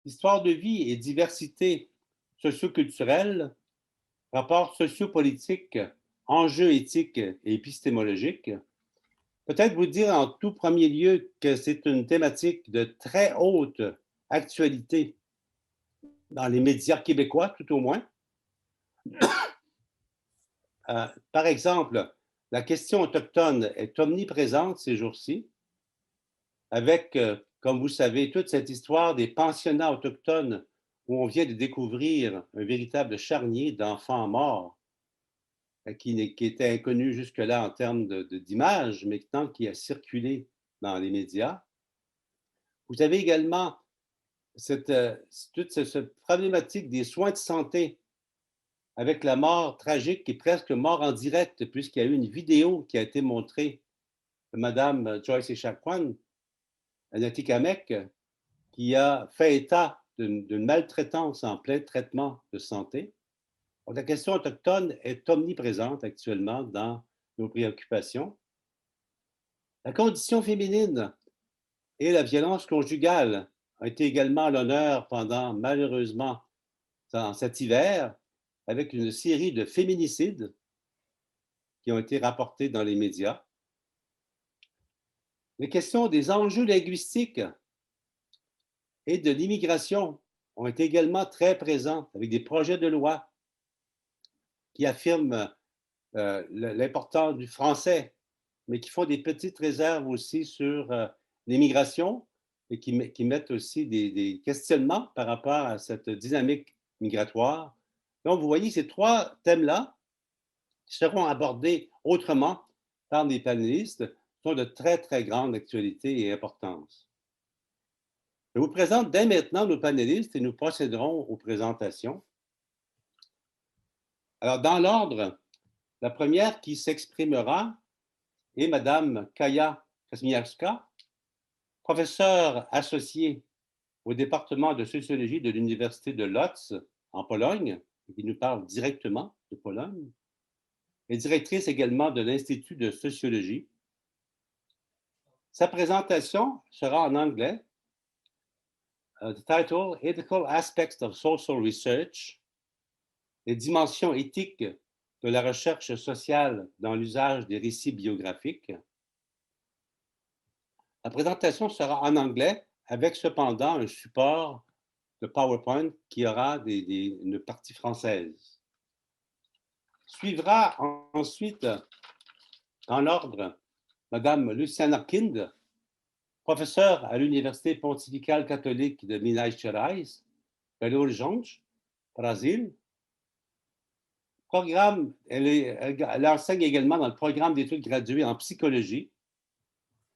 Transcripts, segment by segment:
Histoire de vie et diversité socioculturelle, rapports sociopolitiques, enjeux éthiques et épistémologiques. Peut-être vous dire en tout premier lieu que c'est une thématique de très haute actualité dans les médias québécois, tout au moins. Par exemple, la question autochtone est omniprésente ces jours-ci, avec, comme vous savez, toute cette histoire des pensionnats autochtones où on vient de découvrir un véritable charnier d'enfants morts qui était inconnu jusque-là en termes d'image, mais tant qui a circulé dans les médias. Vous avez également cette, toute cette problématique des soins de santé avec la mort tragique et presque mort en direct, puisqu'il y a eu une vidéo qui a été montrée de Mme Joyce Echaquan, à Atikamek, qui a fait état d'une maltraitance en plein traitement de santé. Donc, la question autochtone est omniprésente actuellement dans nos préoccupations. La condition féminine et la violence conjugale ont été également à l'honneur pendant, malheureusement, dans cet hiver, avec une série de féminicides qui ont été rapportés dans les médias. Les questions des enjeux linguistiques et de l'immigration ont été également très présentes avec des projets de loi qui affirment l'importance du français, mais qui font des petites réserves aussi sur l'immigration et qui mettent aussi des questionnements par rapport à cette dynamique migratoire. Donc, vous voyez, ces trois thèmes-là seront abordés autrement par les panélistes, sont de très, très grande actualité et importance. Je vous présente dès maintenant nos panélistes et nous procéderons aux présentations. Alors, dans l'ordre, la première qui s'exprimera est Mme Kaja Kazmierska, professeure associée au département de sociologie de l'Université de Łódź en Pologne, qui nous parle directement de Pologne, et directrice également de l'Institut de sociologie. Sa présentation sera en anglais. The title, Ethical Aspects of Social Research, les dimensions éthiques de la recherche sociale dans l'usage des récits biographiques. La présentation sera en anglais avec cependant un support de PowerPoint qui aura une partie française. Suivra ensuite, dans l'ordre, Mme Luciana Kind, professeure à l'Université pontificale catholique de Minas Gerais, Belo Horizonte, Brésil. Elle enseigne également dans le programme d'études graduées en psychologie.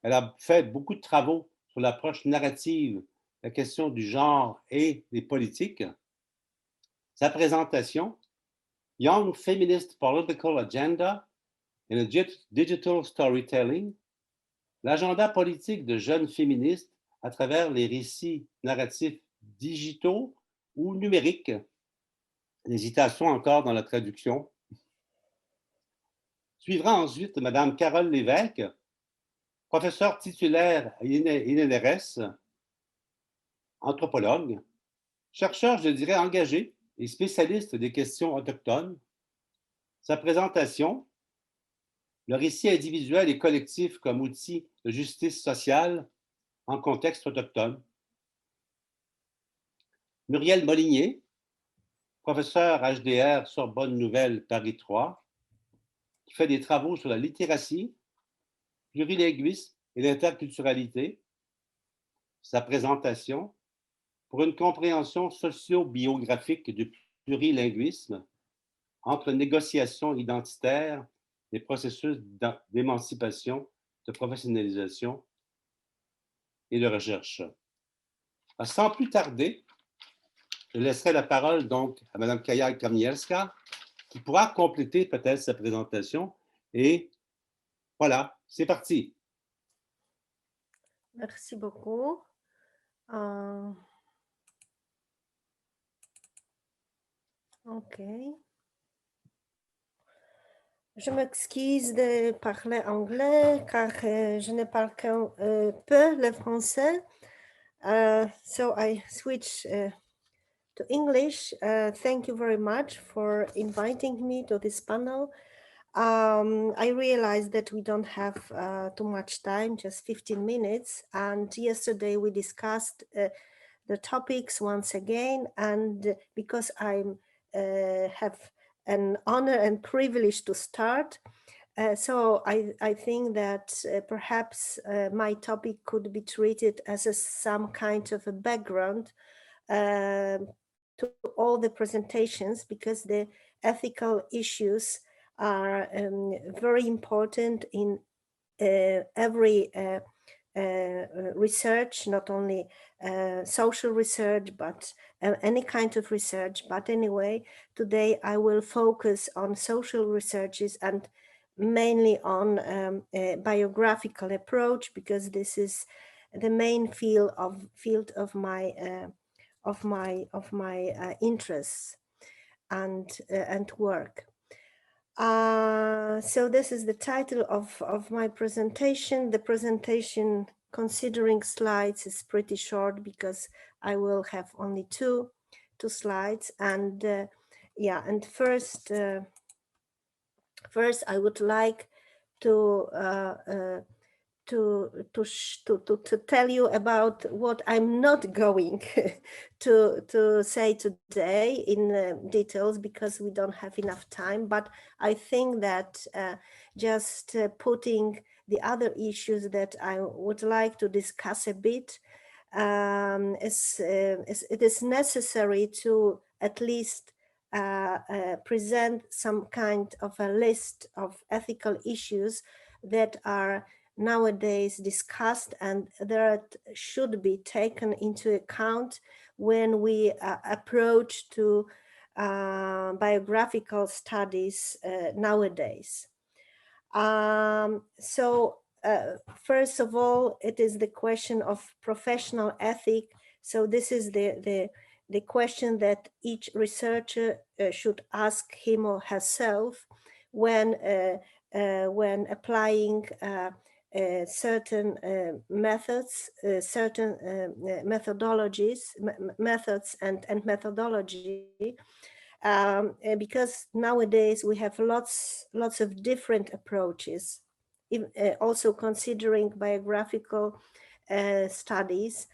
Elle a fait beaucoup de travaux sur l'approche narrative, la question du genre et des politiques. Sa présentation, Young Feminist Political Agenda in a Digital Storytelling, l'agenda politique de jeunes féministes à travers les récits narratifs digitaux ou numériques. L'hésitation encore dans la traduction. Suivra ensuite Mme Carole Lévesque, professeure titulaire à INRS, anthropologue, chercheur, je dirais, engagé et spécialiste des questions autochtones. Sa présentation, le récit individuel et collectif comme outil de justice sociale en contexte autochtone. Muriel Molinier, professeur HDR Sorbonne Nouvelle Paris 3, qui fait des travaux sur la littératie, plurilinguisme et l'interculturalité. Sa présentation, pour une compréhension socio-biographique du plurilinguisme entre négociations identitaires et processus d'émancipation, de professionnalisation et de recherche. Sans plus tarder, je laisserai la parole donc à Mme Kaja Kazmierska, qui pourra compléter peut-être sa présentation. Et voilà, c'est parti. Merci beaucoup. OK. Je m'excuse de parler anglais car je ne parle que peu le français. So I switch to English. Thank you very much for inviting me to this panel. I realized that we don't have too much time, just 15 minutes. And yesterday we discussed the topics once again. And because I have an honor and privilege to start, so I think that perhaps my topic could be treated as some kind of a background to all the presentations, because the ethical issues are very important in every research, not only social research, but any kind of research. But anyway, today I will focus on social researches and mainly on a biographical approach, because this is the main field of my interests and work. So this is the title of my presentation. The presentation, considering slides, is pretty short because I will have only two slides. And yeah, and first I would like to to tell you about what I'm not going to say today in details, because we don't have enough time. But I think that just putting the other issues that I would like to discuss a bit, it is necessary to at least present some kind of a list of ethical issues that are nowadays discussed and that should be taken into account when we approach to biographical studies nowadays. So first of all, it is the question of professional ethic. So this is the question that each researcher should ask him or herself when applying certain methods, certain methodologies, methods and methodology, because nowadays we have lots of different approaches, also considering biographical studies.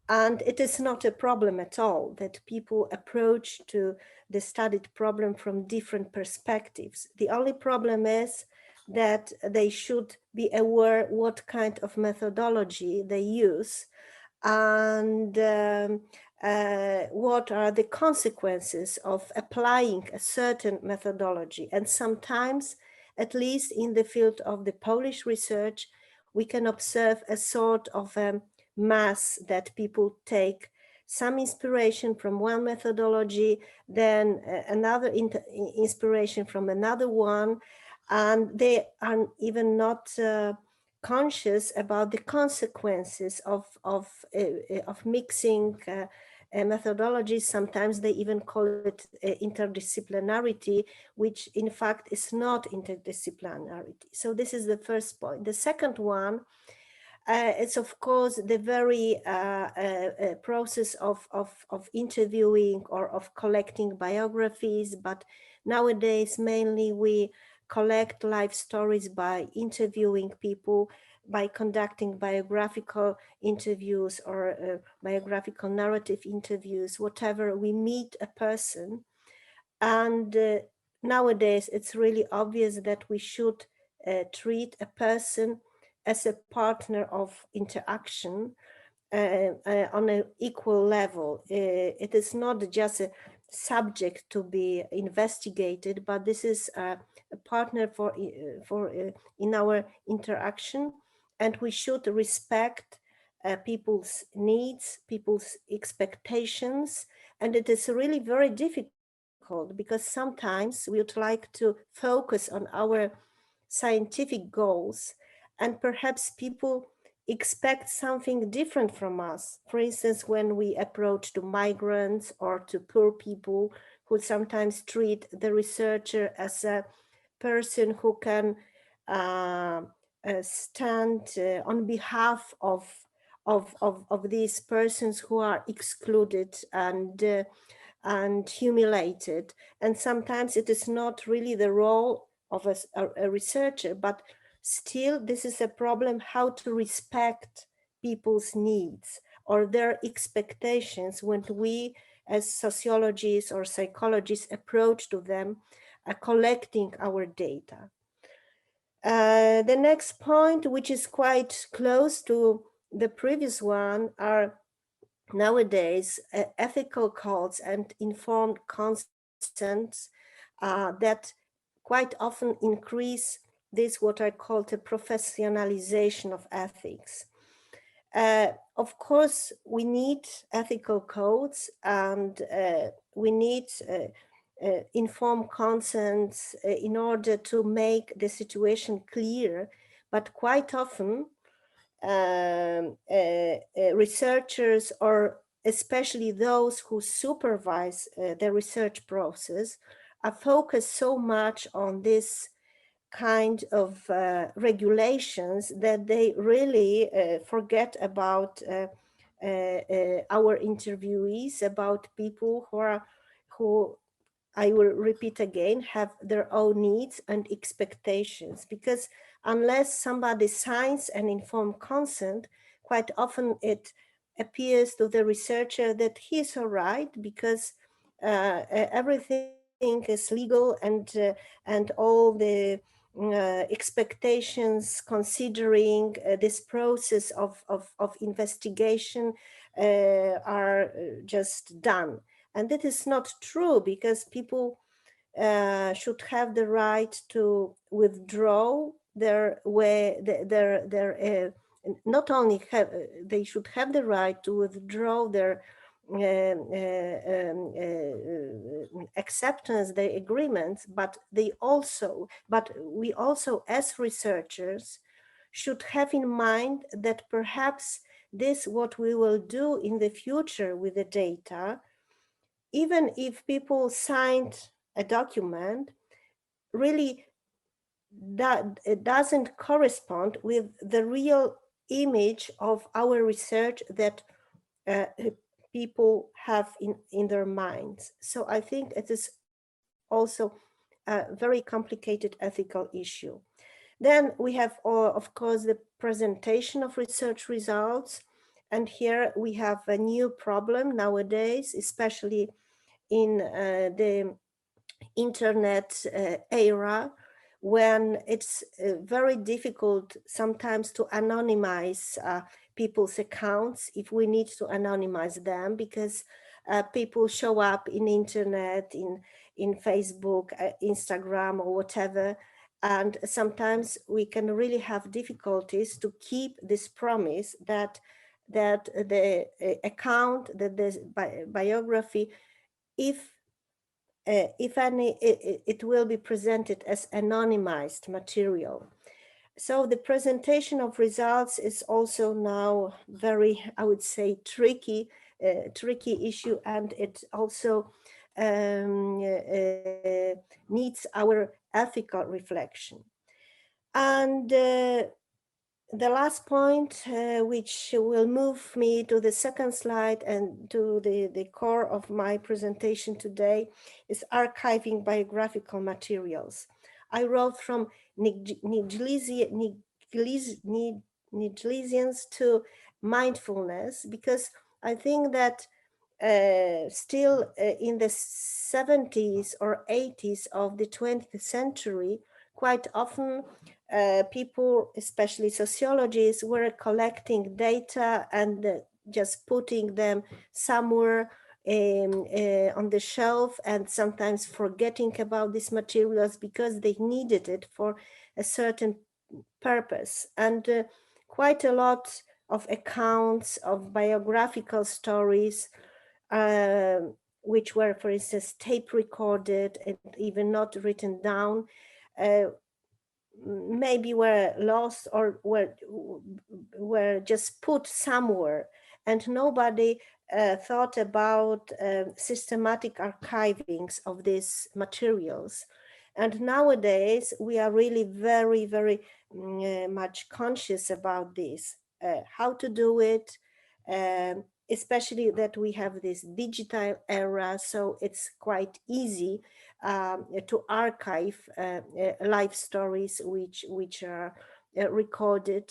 And it is not a problem at all that people approach to the studied problem from different perspectives. The only problem is that they should be aware what kind of methodology they use, and what are the consequences of applying a certain methodology. And sometimes, at least in the field of the Polish research, we can observe a sort of mass that people take some inspiration from one methodology, then another inspiration from another one, and they are even not conscious about the consequences of mixing methodologies. Sometimes they even call it interdisciplinarity, which in fact is not interdisciplinarity. So this is the first point. The second one, it's of course the very process of interviewing or of collecting biographies, but nowadays mainly we collect life stories by interviewing people, by conducting biographical interviews or biographical narrative interviews, whatever. We meet a person, and nowadays it's really obvious that we should treat a person as a partner of interaction on an equal level. It is not just a subject to be investigated, but this is a partner for in our interaction, and we should respect people's needs, people's expectations. And it is really very difficult because sometimes we would like to focus on our scientific goals, and perhaps people expect something different from us. For instance, when we approach to migrants or to poor people, who sometimes treat the researcher as a person who can stand on behalf of of these persons who are excluded and humiliated. And sometimes it is not really the role of a researcher, but still this is a problem, how to respect people's needs or their expectations when we as sociologists or psychologists approach to them collecting our data. The next point, which is quite close to the previous one, are nowadays ethical codes and informed consents that quite often increase this, what I call the professionalization of ethics. Of course, we need ethical codes and we need informed consents in order to make the situation clear, but quite often researchers, or especially those who supervise the research process, are focused so much on this kind of regulations that they really forget about our interviewees, about people who I will repeat again, have their own needs and expectations, because unless somebody signs an informed consent, quite often it appears to the researcher that he's all right because everything is legal and all the expectations considering this process of investigation are just done. And that is not true, because people should have the right to withdraw their not only have, they should have the right to withdraw their acceptance, the agreements, but we also as researchers should have in mind that perhaps this, what we will do in the future with the data, even if people signed a document, really that it doesn't correspond with the real image of our research that people have in their minds. So I think it is also a very complicated ethical issue. Then we have, of course, the presentation of research results. And here we have a new problem nowadays, especially in the internet era, when it's very difficult sometimes to anonymize people's accounts, if we need to anonymize them, because people show up in internet, in Facebook, Instagram, or whatever, and sometimes we can really have difficulties to keep this promise that the account, that the biography, if any, it will be presented as anonymized material. So the presentation of results is also now very, I would say, tricky issue, and it also needs our ethical reflection. And the last point, which will move me to the second slide and to the core of my presentation today, is archiving biographical materials. I wrote from negligence to mindfulness, because I think that still in the 70s or 80s of the 20th century, quite often people, especially sociologists, were collecting data and just putting them somewhere on the shelf, and sometimes forgetting about these materials because they needed it for a certain purpose. And quite a lot of accounts of biographical stories which were, for instance, tape recorded and even not written down, maybe were lost or were just put somewhere, and nobody thought about systematic archivings of these materials. And nowadays we are really very, very much conscious about this. how to do it, especially that we have this digital era, so it's quite easy to archive life stories which are recorded.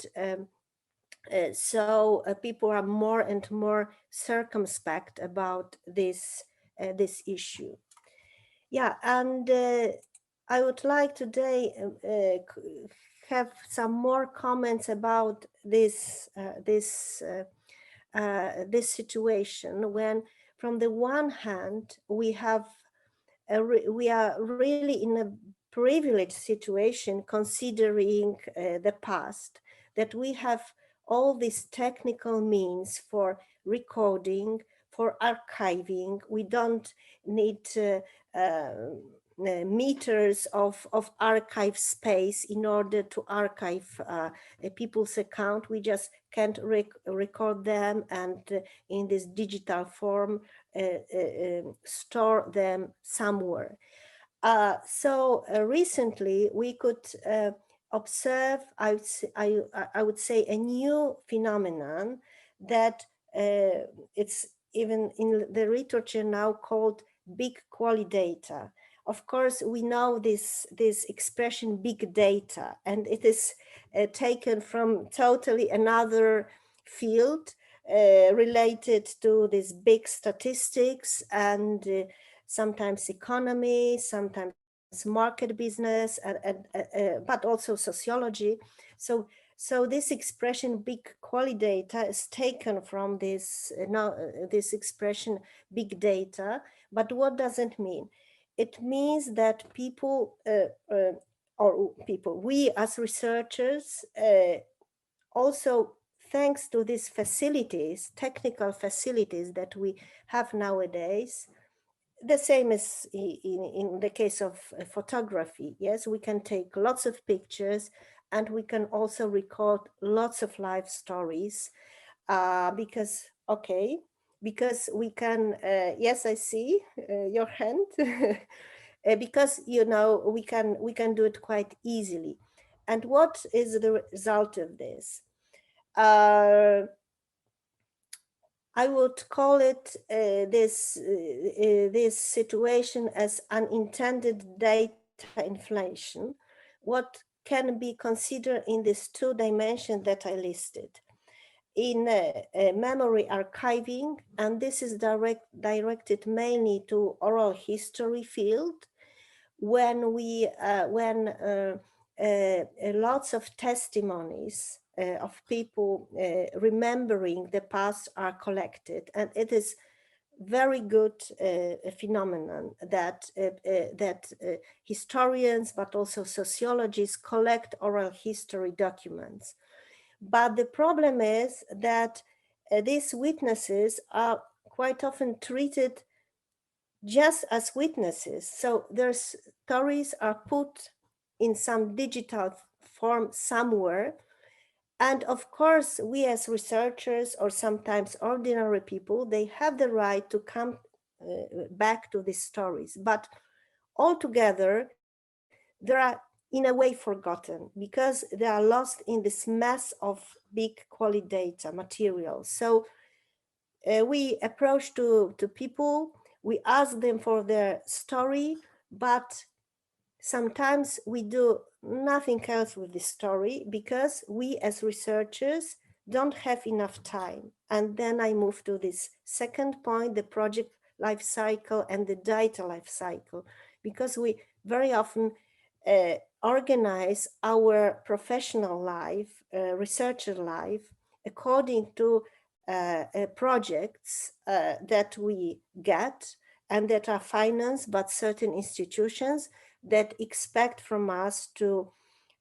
So people are more and more circumspect about this issue. Yeah, and I would like today have some more comments about this this situation, when from the one hand we are really in a privileged situation, considering the past, that we have all these technical means for recording, for archiving. We don't need meters of archive space in order to archive people's account. We just can't record them, and in this digital form store them somewhere. So recently we could observe, I would say, a new phenomenon that it's even in the literature now called big quality data. Of course, we know this expression big data, and it is taken from totally another field related to this big statistics and sometimes economy, sometimes market business, but also sociology. So this expression big quality data is taken from this this expression big data. But what does it mean? It means that people, we as researchers, also thanks to these facilities, technical facilities that we have nowadays, the same as in the case of photography. Yes, we can take lots of pictures, and we can also record lots of life stories because we can, yes, I see your hand, because, you know, we can do it quite easily. And what is the result of this? I would call it this situation as unintended data inflation. What can be considered in these two dimensions that I listed? In memory archiving, and this is directed mainly to oral history field, when lots of testimonies of people remembering the past are collected, and it is very good phenomenon that historians but also sociologists collect oral history documents. But the problem is that these witnesses are quite often treated just as witnesses. So their stories are put in some digital form somewhere. And of course, we as researchers, or sometimes ordinary people, they have the right to come back to these stories. But altogether, they are in a way forgotten because they are lost in this mass of big quality data material. So we approach to people, we ask them for their story, but sometimes we do nothing else with the story because we as researchers don't have enough time. And then I move to this second point, the project life cycle and the data life cycle, because we very often organize our professional life, researcher life, according to projects that we get and that are financed by certain institutions that expect from us to,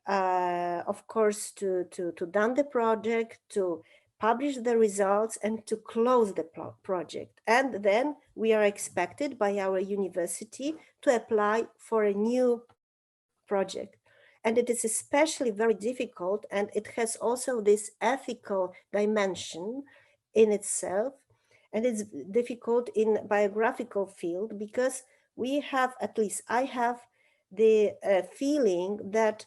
of course, to done the project, to publish the results, and to close the project. And then we are expected by our university to apply for a new project. And it is especially very difficult, and it has also this ethical dimension in itself. And it's difficult in biographical field because we have, at least I have, the feeling that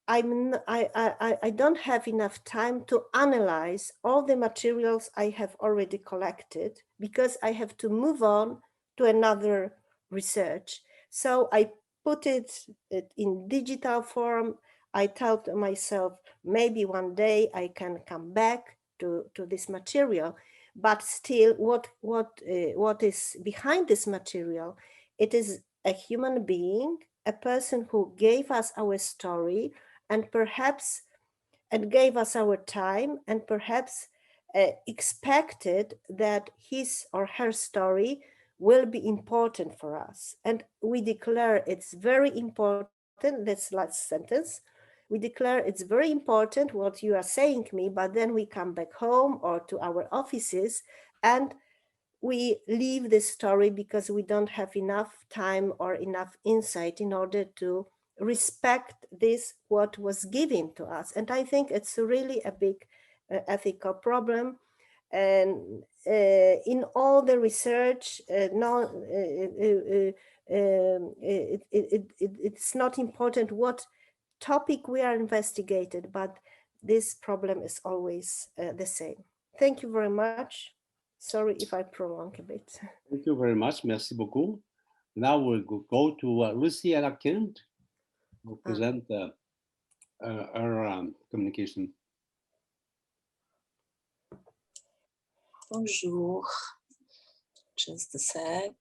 I don't have enough time to analyze all the materials I have already collected because I have to move on to another research. So I put it in digital form. I told myself maybe one day I can come back to this material, but still what is behind this material? It is a human being, a person who gave us our story, and perhaps and gave us our time, and perhaps expected that his or her story will be important for us. And we declare it's very important. That's last sentence. We declare it's very important what you are saying me, but then we come back home or to our offices and we leave this story because we don't have enough time or enough insight in order to respect this what was given to us. And I think it's really a big ethical problem. And in all the research, it's not important what topic we are investigated, but this problem is always the same. Thank you very much. Sorry if I prolong a bit. Thank you very much. Merci beaucoup. Now we'll go to Lucy Alakind, who will present our communication. Bonjour. Just a sec.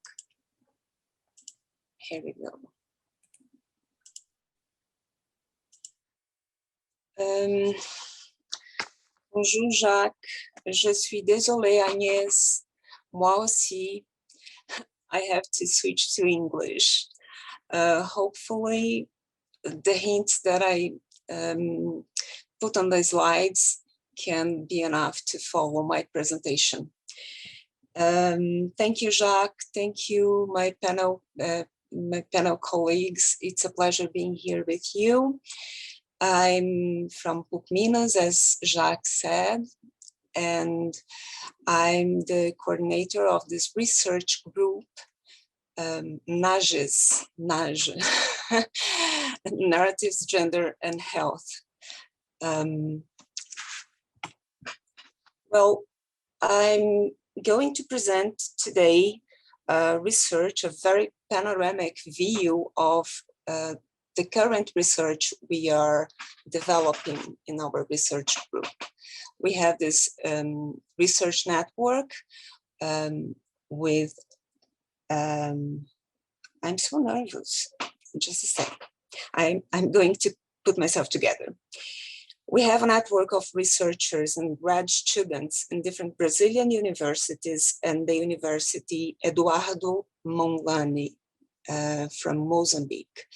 Here we go. Bonjour Jacques. Je suis désolée Agnès. Moi aussi. I have to switch to English. Hopefully the hints that I put on the slides can be enough to follow my presentation. Thank you, Jacques. Thank you, my panel colleagues. It's a pleasure being here with you. I'm from PUC Minas, as Jacques said, and I'm the coordinator of this research group, NAGES, Narratives, Gender, and Health. Well, I'm going to present today research, a very panoramic view of the current research we are developing in our research group. We have this research network with, I'm so nervous, just a sec. I'm going to put myself together. We have a network of researchers and grad students in different Brazilian universities and the University Eduardo Mondlane from Mozambique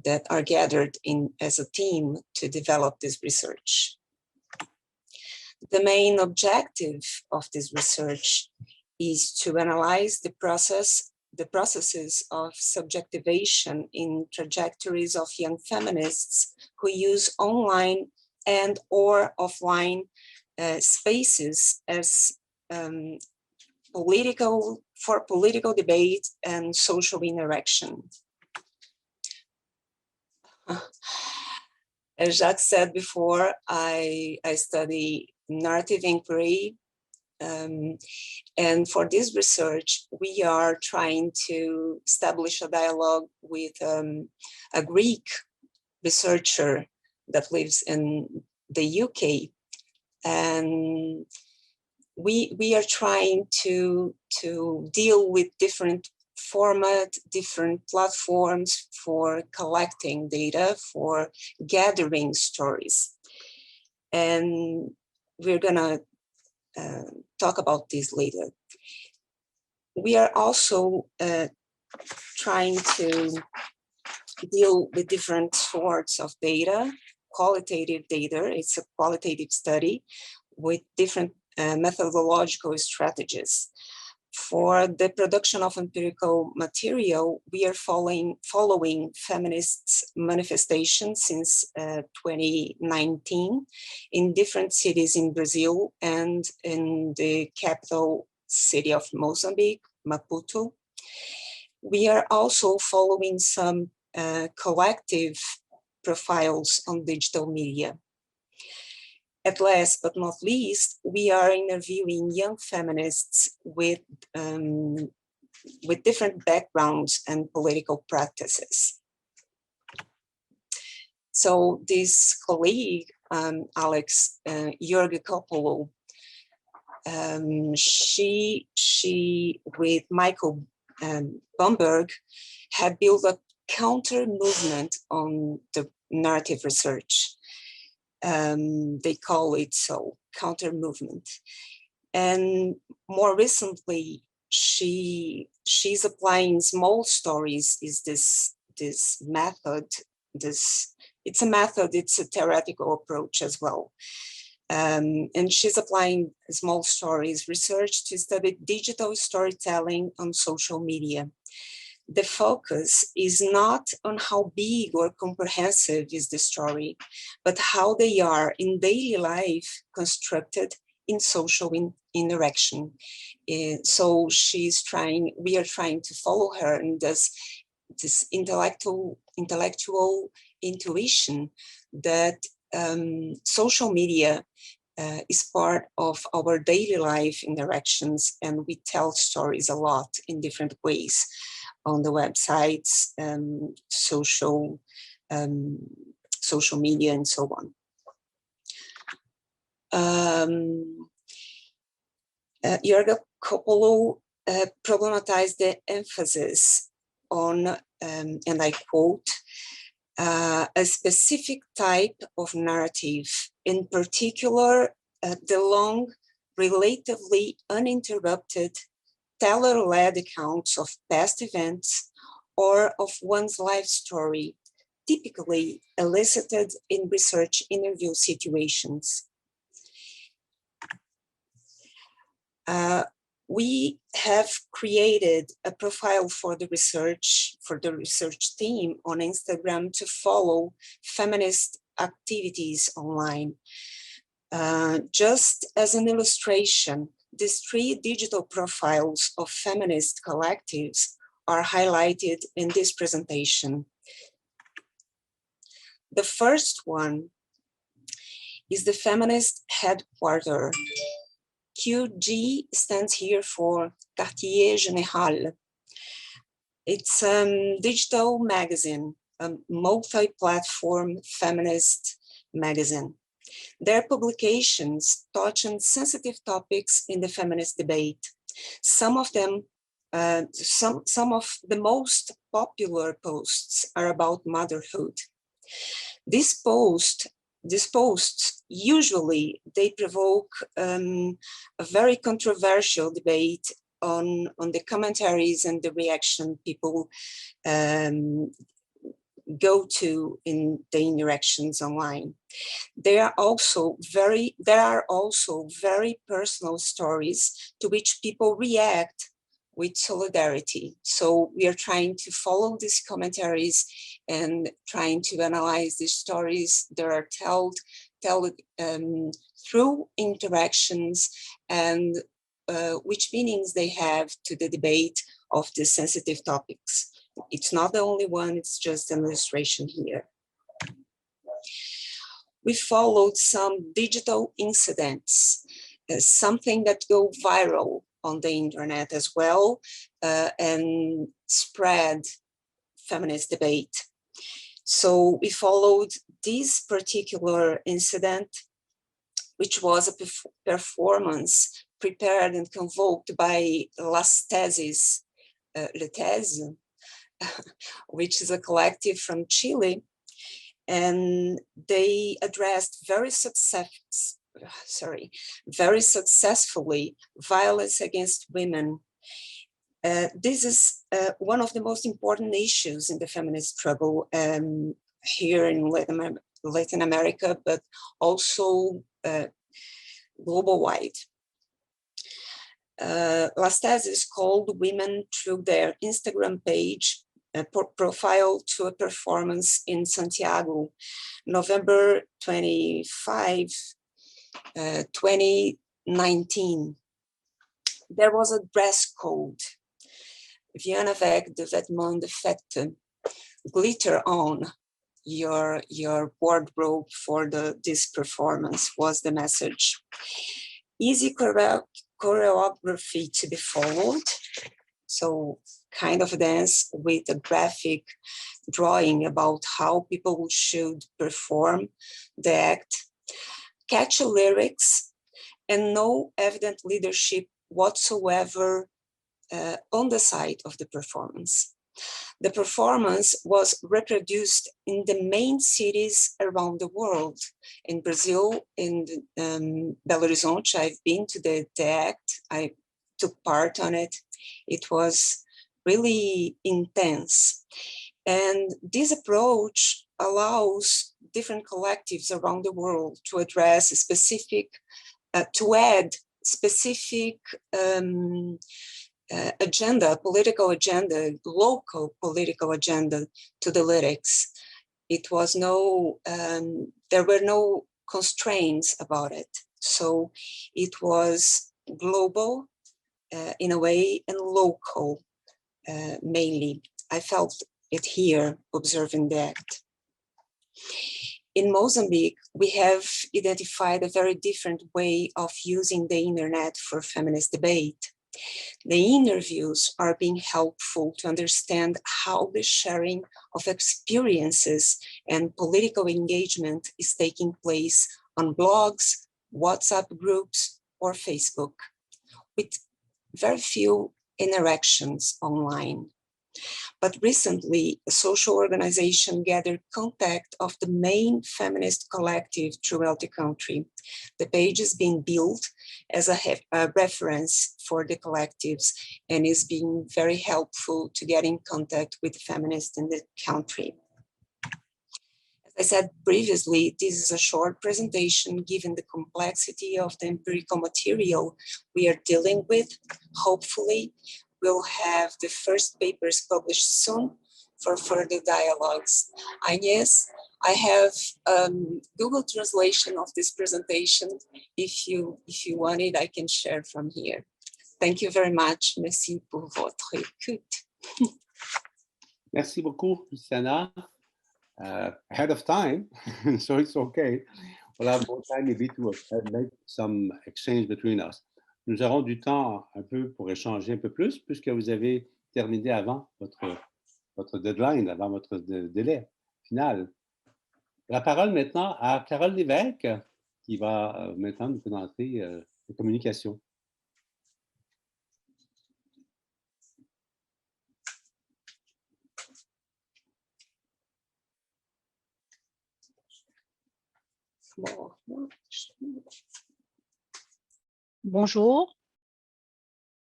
that are gathered in as a team to develop this research. The main objective of this research is to analyze the processes of subjectivation in trajectories of young feminists who use online and or offline spaces as for political debate and social interaction. As Jacques said before, I study narrative inquiry, and for this research, we are trying to establish a dialogue with a Greek researcher that lives in the UK, and we are trying to deal with different format, different platforms for collecting data, for gathering stories. And we're gonna talk about this later. We are also trying to deal with different sorts of data, qualitative data. It's a qualitative study with different methodological strategies. For the production of empirical material, we are following feminist manifestations since 2019 in different cities in Brazil and in the capital city of Mozambique, Maputo. We are also following some collective profiles on digital media. At last but not least, we are interviewing young feminists with different backgrounds and political practices. So this colleague, Alex Georgikopoulou, she with Michael Bomberg had built a counter movement on the narrative research. They call it so, counter movement. And more recently, she's applying small stories. Is this method? It's a method. It's a theoretical approach as well. And she's applying small stories research to study digital storytelling on social media. The focus is not on how big or comprehensive is the story, but how they are in daily life constructed in social interaction. So we are trying to follow her in this intellectual intuition that social media is part of our daily life interactions, and we tell stories a lot in different ways on the websites, social media, and so on. Georgikopoulou problematized the emphasis on, and I quote, a specific type of narrative, in particular, the long, relatively uninterrupted, teller-led accounts of past events or of one's life story, typically elicited in research interview situations. We have created a profile for the research team on Instagram to follow feminist activities online. Just as an illustration, these 3 digital profiles of feminist collectives are highlighted in this presentation. The first one is the feminist headquarter. QG stands here for Quartier Général. It's a digital magazine, a multi-platform feminist magazine. Their publications touch on sensitive topics in the feminist debate. Some of them, some of the most popular posts are about motherhood. These posts usually they provoke a very controversial debate on the commentaries and the reaction people go to in the interactions online. There are also very personal stories to which people react with solidarity. So we are trying to follow these commentaries and trying to analyze these stories that are told through interactions and which meanings they have to the debate of the sensitive topics. It's not the only one, it's just an illustration here. We followed some digital incidents, something that go viral on the internet as well, and spread feminist debate. So we followed this particular incident, which was a performance prepared and convoked by Las Tesis, Le Thèse, which is a collective from Chile, and they addressed very successfully violence against women. This is one of the most important issues in the feminist struggle here in Latin America, but also global-wide. Las Tesis called women through their Instagram page profile to a performance in Santiago, November 25, 2019. There was a dress code, viens avec des vêtements de fête, glitter on, your wardrobe for this performance, was the message. Easy choreography to be followed. So kind of dance with a graphic drawing about how people should perform the act. Catchy lyrics and no evident leadership whatsoever on the side of the performance. The performance was reproduced in the main cities around the world. In Brazil, in Belo Horizonte, I've been to the act. I took part on it. It was really intense. And this approach allows different collectives around the world to address a specific, to add specific agenda, political agenda, local political agenda to the lyrics. It was no, there were no constraints about it. So it was global in a way and local mainly. I felt it here observing the act. In Mozambique, we have identified a very different way of using the internet for feminist debate. The interviews are being helpful to understand how the sharing of experiences and political engagement is taking place on blogs, WhatsApp groups, or Facebook, with very few interactions online. But recently, a social organization gathered contact of the main feminist collective throughout the country. The page is being built as a reference for the collectives and is being very helpful to get in contact with feminists in the country. As I said previously, this is a short presentation given the complexity of the empirical material we are dealing with. Hopefully, we'll have the first papers published soon for further dialogues. Agnes, I have Google translation of this presentation. If you want it, I can share from here. Thank you very much. Merci pour votre écoute. Merci beaucoup, Luciana. Ahead of time, so it's okay. We'll have more time maybe to make some exchange between us. Nous aurons du temps un peu pour échanger un peu plus, puisque vous avez terminé avant votre deadline, avant votre délai final. La parole maintenant à Carole Lévesque, qui va maintenant nous présenter les communications. Bonjour.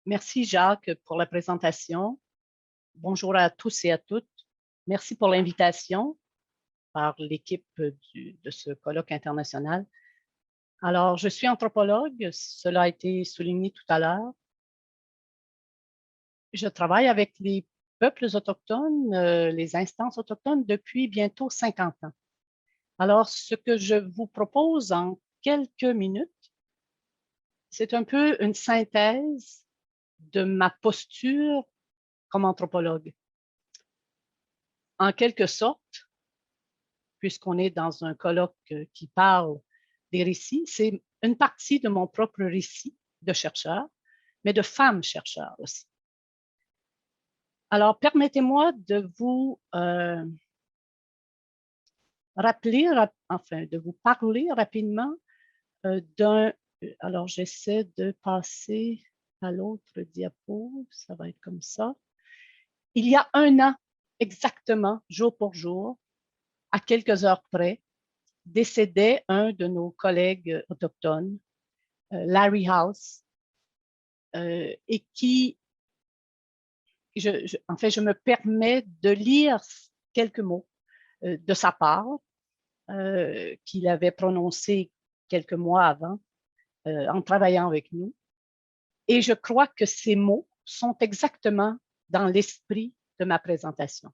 Merci Jacques pour la présentation. Bonjour à tous et à toutes. Merci pour l'invitation par l'équipe de ce colloque international. Alors, je suis anthropologue, cela a été souligné tout à l'heure. Je travaille avec les peuples autochtones, les instances autochtones depuis bientôt 50 ans. Alors, ce que je vous propose en quelques minutes, c'est un peu une synthèse de ma posture comme anthropologue. En quelque sorte, puisqu'on est dans un colloque qui parle des récits, c'est une partie de mon propre récit de chercheur, mais de femme chercheur aussi. Alors, permettez-moi de vous de vous parler rapidement d'un... Alors, j'essaie de passer à l'autre diapo, ça va être comme ça. Il y a un an, exactement, jour pour jour, à quelques heures près, décédait un de nos collègues autochtones, Larry House, et qui, en fait, je me permets de lire quelques mots de sa part, qu'il avait prononcé quelques mois avant, en travaillant avec nous. Et je crois que ces mots sont exactement dans l'esprit de ma présentation.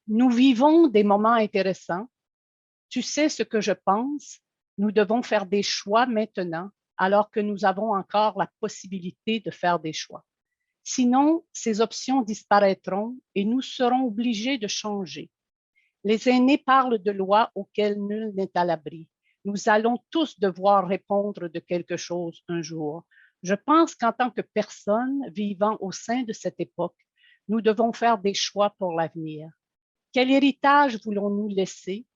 Nous vivons des moments intéressants. Tu sais ce que je pense. Nous devons faire des choix maintenant, alors que nous avons encore la possibilité de faire des choix. Sinon, ces options disparaîtront et nous serons obligés de changer. Les aînés parlent de lois auxquelles nul n'est à l'abri. Nous allons tous devoir répondre de quelque chose un jour. Je pense qu'en tant que personne vivant au sein de cette époque, nous devons faire des choix pour l'avenir. Quel héritage voulons-nous laisser?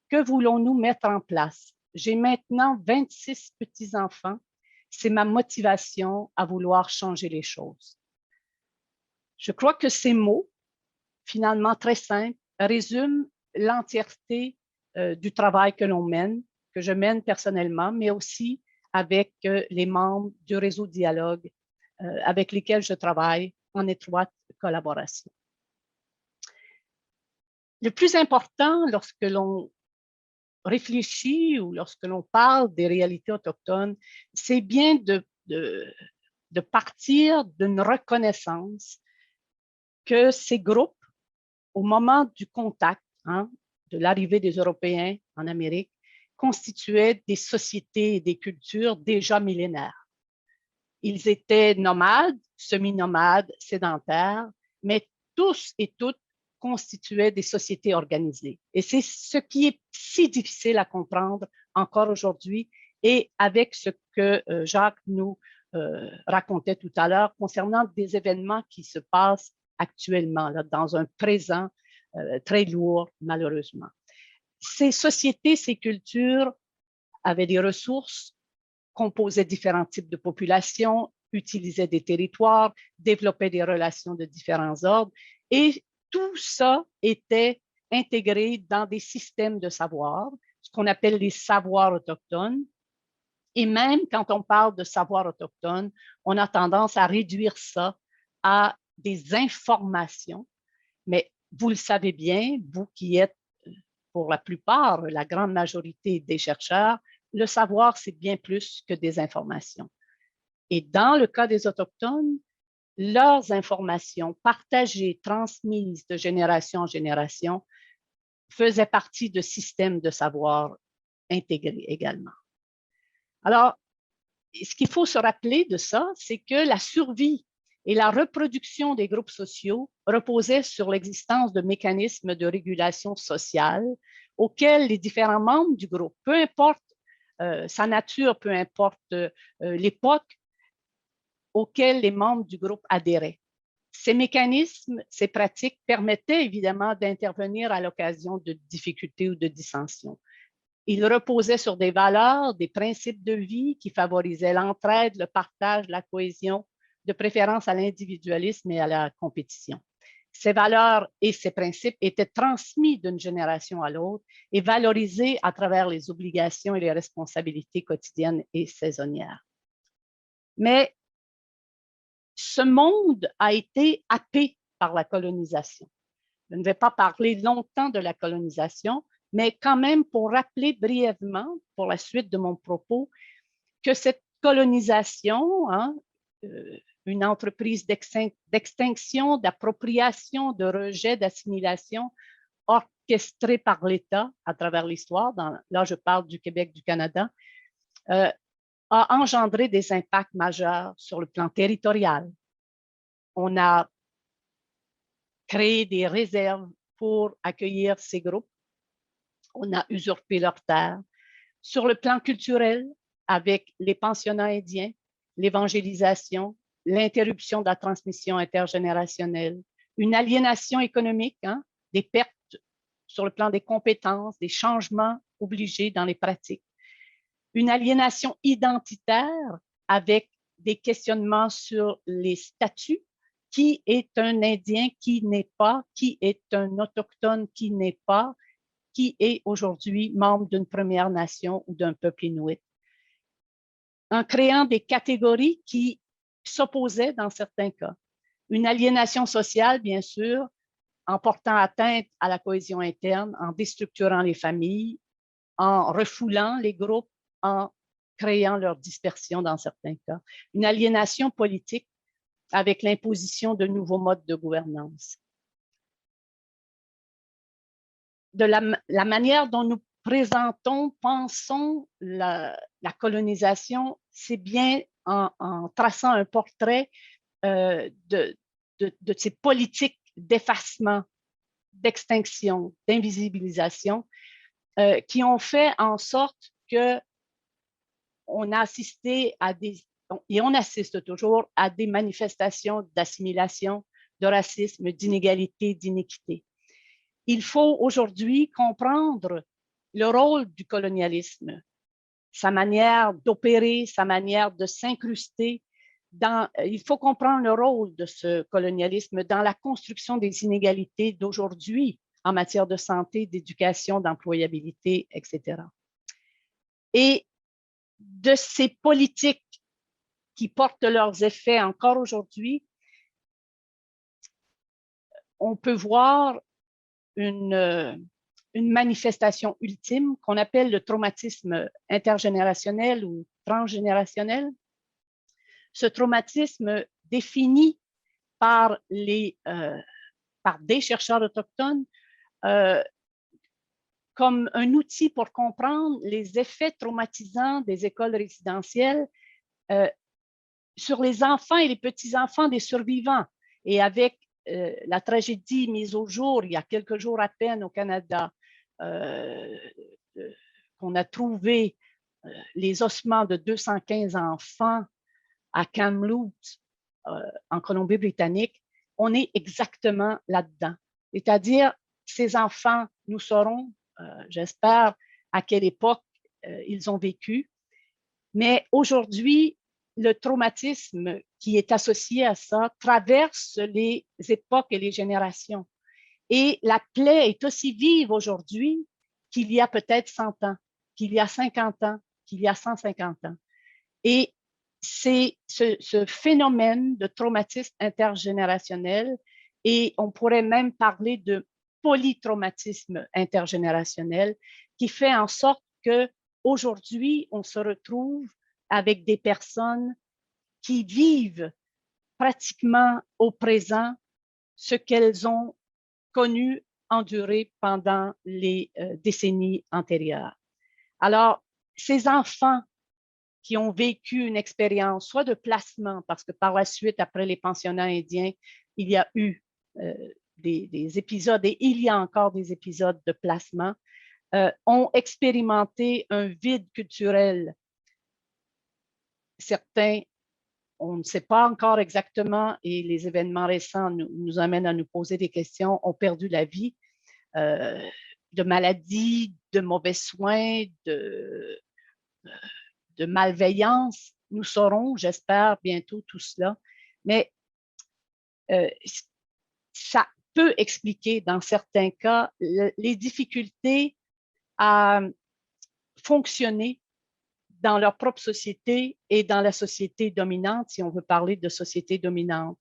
Que voulons-nous mettre en place? J'ai maintenant 26 petits-enfants. C'est ma motivation à vouloir changer les choses. Je crois que ces mots, finalement très simples, résument l'entièreté du travail que l'on mène, que je mène personnellement, mais aussi avec les membres du réseau Dialogue avec lesquels je travaille en étroite collaboration. Le plus important lorsque l'on réfléchit ou lorsque l'on parle des réalités autochtones, c'est bien de partir d'une reconnaissance que ces groupes, au moment du contact, de l'arrivée des Européens en Amérique, constituaient des sociétés et des cultures déjà millénaires. Ils étaient nomades, semi-nomades, sédentaires, mais tous et toutes constituaient des sociétés organisées. Et c'est ce qui est si difficile à comprendre encore aujourd'hui et avec ce que Jacques nous racontait tout à l'heure concernant des événements qui se passent actuellement, là, dans un présent très lourd, malheureusement. Ces sociétés, ces cultures avaient des ressources, composaient différents types de populations, utilisaient des territoires, développaient des relations de différents ordres et tout ça était intégré dans des systèmes de savoir, ce qu'on appelle les savoirs autochtones. Et même quand on parle de savoir autochtone, on a tendance à réduire ça à des informations. Mais vous le savez bien, vous qui êtes pour la plupart, la grande majorité des chercheurs, le savoir, c'est bien plus que des informations. Et dans le cas des Autochtones, leurs informations partagées, transmises de génération en génération, faisaient partie de systèmes de savoir intégrés également. Alors, ce qu'il faut se rappeler de ça, c'est que la survie et la reproduction des groupes sociaux reposaient sur l'existence de mécanismes de régulation sociale auxquels les différents membres du groupe, peu importe sa nature, peu importe l'époque, auxquels les membres du groupe adhéraient. Ces mécanismes, ces pratiques permettaient évidemment d'intervenir à l'occasion de difficultés ou de dissensions. Ils reposaient sur des valeurs, des principes de vie qui favorisaient l'entraide, le partage, la cohésion, de préférence à l'individualisme et à la compétition. Ces valeurs et ces principes étaient transmis d'une génération à l'autre et valorisés à travers les obligations et les responsabilités quotidiennes et saisonnières. Mais ce monde a été happé par la colonisation. Je ne vais pas parler longtemps de la colonisation, mais quand même pour rappeler brièvement, pour la suite de mon propos, que cette colonisation, une entreprise d'extinction, d'appropriation, de rejet, d'assimilation orchestrée par l'État à travers l'histoire, là je parle du Québec, du Canada, a engendré des impacts majeurs sur le plan territorial. On a créé des réserves pour accueillir ces groupes. On a usurpé leurs terres. Sur le plan culturel, avec les pensionnats indiens, l'évangélisation, l'interruption de la transmission intergénérationnelle, une aliénation économique, des pertes sur le plan des compétences, des changements obligés dans les pratiques, une aliénation identitaire avec des questionnements sur les statuts, qui est un Indien, qui n'est pas, qui est un Autochtone, qui n'est pas, qui est aujourd'hui membre d'une Première Nation ou d'un peuple inuit, en créant des catégories qui s'opposaient dans certains cas. Une aliénation sociale, bien sûr, en portant atteinte à la cohésion interne, en déstructurant les familles, en refoulant les groupes, en créant leur dispersion dans certains cas. Une aliénation politique avec l'imposition de nouveaux modes de gouvernance. De la manière dont nous présentons, pensons la colonisation, c'est bien en traçant un portrait de ces politiques d'effacement d'extinction, d'invisibilisation, qui ont fait en sorte que on a assisté à et on assiste toujours à des manifestations d'assimilation, de racisme, d'inégalité, d'iniquité. Il faut aujourd'hui comprendre le rôle du colonialisme, sa manière d'opérer, sa manière de s'incruster. Il faut comprendre le rôle de ce colonialisme dans la construction des inégalités d'aujourd'hui en matière de santé, d'éducation, d'employabilité, etc. Et de ces politiques qui portent leurs effets encore aujourd'hui, on peut voir une manifestation ultime qu'on appelle le traumatisme intergénérationnel ou transgénérationnel. Ce traumatisme défini par des chercheurs autochtones comme un outil pour comprendre les effets traumatisants des écoles résidentielles sur les enfants et les petits-enfants des survivants. Et avec la tragédie mise au jour il y a quelques jours à peine au Canada, qu'on a trouvé les ossements de 215 enfants à Kamloops, en Colombie-Britannique, on est exactement là-dedans. C'est-à-dire, ces enfants, nous saurons, j'espère, à quelle époque ils ont vécu. Mais aujourd'hui, le traumatisme qui est associé à ça traverse les époques et les générations. Et la plaie est aussi vive aujourd'hui qu'il y a peut-être 100 ans, qu'il y a 50 ans, qu'il y a 150 ans. Et c'est ce phénomène de traumatisme intergénérationnel, et on pourrait même parler de polytraumatisme intergénérationnel, qui fait en sorte qu'aujourd'hui, on se retrouve avec des personnes qui vivent pratiquement au présent ce qu'elles ont connu, enduré pendant les décennies antérieures. Alors, ces enfants qui ont vécu une expérience soit de placement, parce que par la suite, après les pensionnats indiens, il y a eu des épisodes, et il y a encore des épisodes de placement, ont expérimenté un vide culturel. Certains, on ne sait pas encore exactement, et les événements récents nous amènent à nous poser des questions, ont perdu la vie de maladies, de mauvais soins, de malveillance. Nous saurons, j'espère, bientôt tout cela. Mais ça peut expliquer, dans certains cas, les difficultés à fonctionner dans leur propre société et dans la société dominante, si on veut parler de société dominante.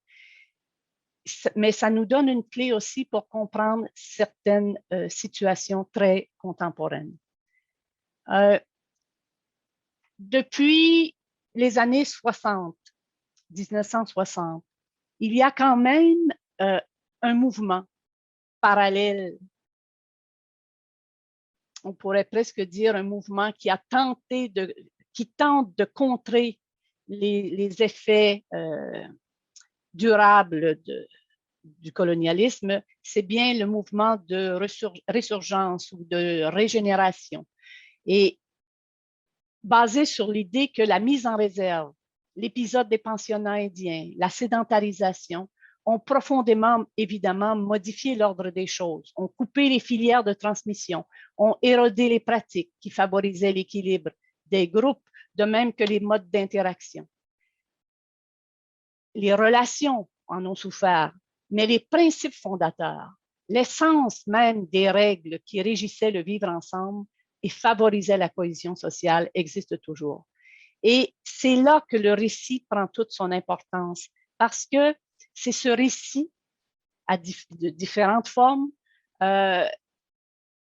Mais ça nous donne une clé aussi pour comprendre certaines situations très contemporaines. Depuis les années 60, 1960, il y a quand même un mouvement parallèle, on pourrait presque dire un mouvement qui tente de contrer les effets durables du colonialisme. C'est bien le mouvement de résurgence ou de régénération. Et basé sur l'idée que la mise en réserve, l'épisode des pensionnats indiens, la sédentarisation ont profondément, évidemment, modifié l'ordre des choses, ont coupé les filières de transmission, ont érodé les pratiques qui favorisaient l'équilibre des groupes, de même que les modes d'interaction. Les relations en ont souffert, mais les principes fondateurs, l'essence même des règles qui régissaient le vivre ensemble et favorisaient la cohésion sociale existent toujours. Et c'est là que le récit prend toute son importance, parce que c'est ce récit de différentes formes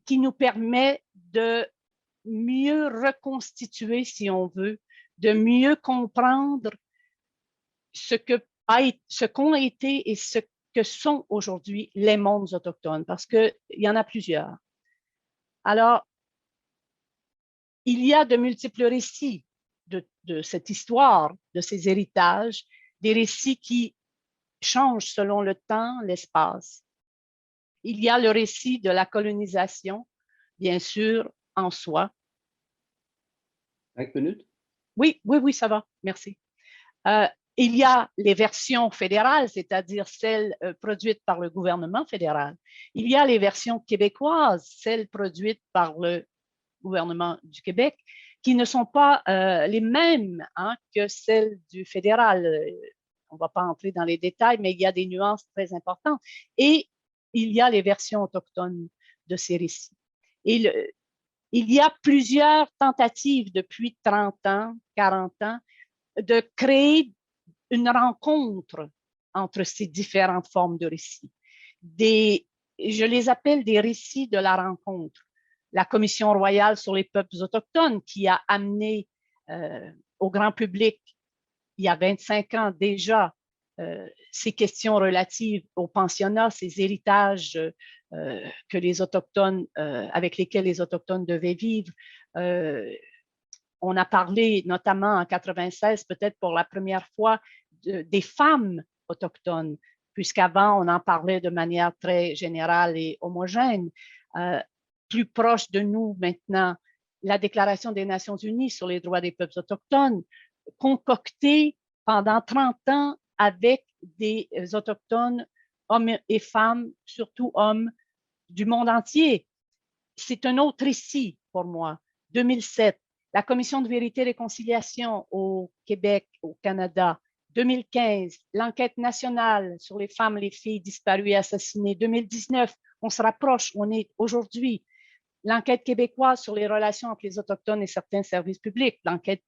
qui nous permet de mieux reconstituer, si on veut, de mieux comprendre ce qu'ont été et ce que sont aujourd'hui les mondes autochtones, parce qu'il y en a plusieurs. Alors, il y a de multiples récits de cette histoire, de ces héritages, des récits qui changent selon le temps, l'espace. il y a le récit de la colonisation, bien sûr, en soi. 5 minutes? Oui, oui, oui, ça va, merci. Il y a les versions fédérales, c'est-à-dire celles produites par le gouvernement fédéral. Il y a les versions québécoises, celles produites par le gouvernement du Québec, qui ne sont pas les mêmes que celles du fédéral. On ne va pas entrer dans les détails, mais il y a des nuances très importantes. Et il y a les versions autochtones de ces récits. Et il y a plusieurs tentatives depuis 30 ans, 40 ans, de créer une rencontre entre ces différentes formes de récits. Je les appelle des récits de la rencontre. La Commission royale sur les peuples autochtones qui a amené au grand public, il y a 25 ans déjà, ces questions relatives au pensionnat, ces héritages que les Autochtones, avec lesquels les Autochtones devaient vivre. On a parlé notamment en 96, peut-être pour la première fois, des femmes autochtones, puisqu'avant, on en parlait de manière très générale et homogène. Plus proche de nous maintenant, la Déclaration des Nations unies sur les droits des peuples autochtones, concoctée pendant 30 ans avec des Autochtones, hommes et femmes, surtout hommes du monde entier. C'est un autre récit pour moi. 2007, la Commission de vérité et réconciliation au Québec, au Canada. 2015, l'enquête nationale sur les femmes et les filles disparues et assassinées. 2019, on se rapproche, on est aujourd'hui. L'enquête québécoise sur les relations entre les Autochtones et certains services publics, l'enquête,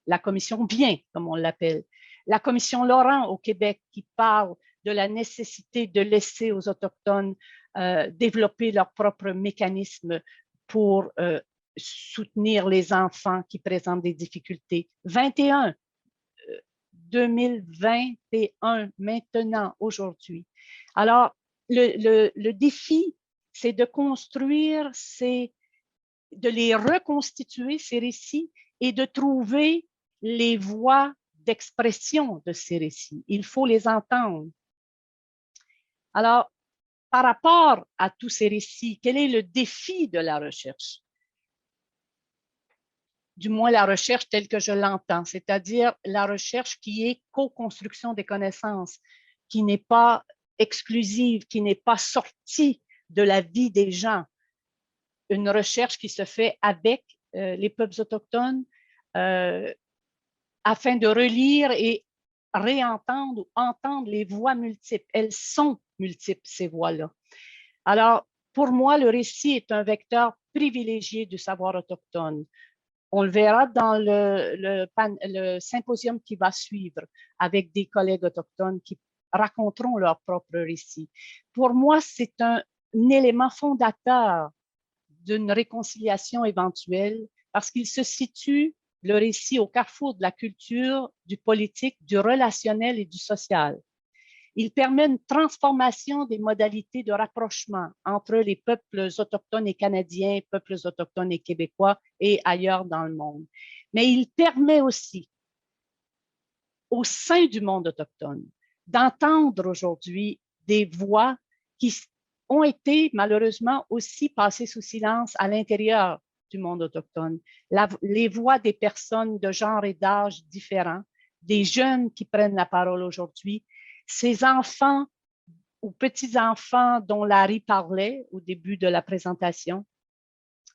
la commission Bien, comme on l'appelle. La commission Laurent au Québec qui parle de la nécessité de laisser aux Autochtones développer leurs propres mécanismes pour soutenir les enfants qui présentent des difficultés. 2021, maintenant, aujourd'hui. Alors, le défi, c'est de construire, de les reconstituer, ces récits, et de trouver les voies d'expression de ces récits. Il faut les entendre. Alors, par rapport à tous ces récits, quel est le défi de la recherche? Du moins la recherche telle que je l'entends, c'est-à-dire la recherche qui est co-construction des connaissances, qui n'est pas exclusive, qui n'est pas sortie de la vie des gens. Une recherche qui se fait avec les peuples autochtones afin de relire et réentendre ou entendre les voix multiples. Elles sont multiples, ces voix-là. Alors, pour moi, le récit est un vecteur privilégié du savoir autochtone. On le verra dans le symposium qui va suivre avec des collègues autochtones qui raconteront leur propre récit. Pour moi, c'est un élément fondateur d'une réconciliation éventuelle parce qu'il se situe, le récit, au carrefour de la culture, du politique, du relationnel et du social. Il permet une transformation des modalités de rapprochement entre les peuples autochtones et canadiens, peuples autochtones et québécois et ailleurs dans le monde. Mais il permet aussi, au sein du monde autochtone, d'entendre aujourd'hui des voix qui ont été malheureusement aussi passées sous silence à l'intérieur du monde autochtone. Les voix des personnes de genre et d'âge différents, des jeunes qui prennent la parole aujourd'hui, ces enfants ou petits-enfants dont Larry parlait au début de la présentation,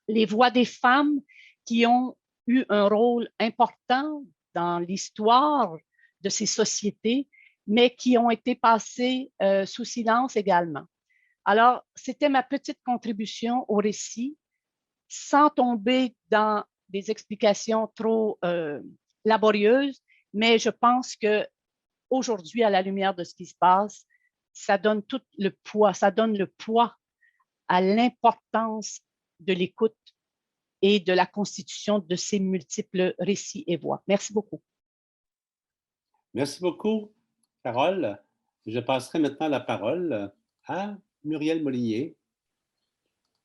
les voix des femmes qui ont eu un rôle important dans l'histoire de ces sociétés, mais qui ont été passées sous silence également. Alors, c'était ma petite contribution au récit, sans tomber dans des explications trop laborieuses, mais je pense que aujourd'hui, à la lumière de ce qui se passe, ça donne tout le poids, ça donne le poids à l'importance de l'écoute et de la constitution de ces multiples récits et voix. Merci beaucoup. Merci beaucoup, Carole. Je passerai maintenant la parole à Muriel Molinier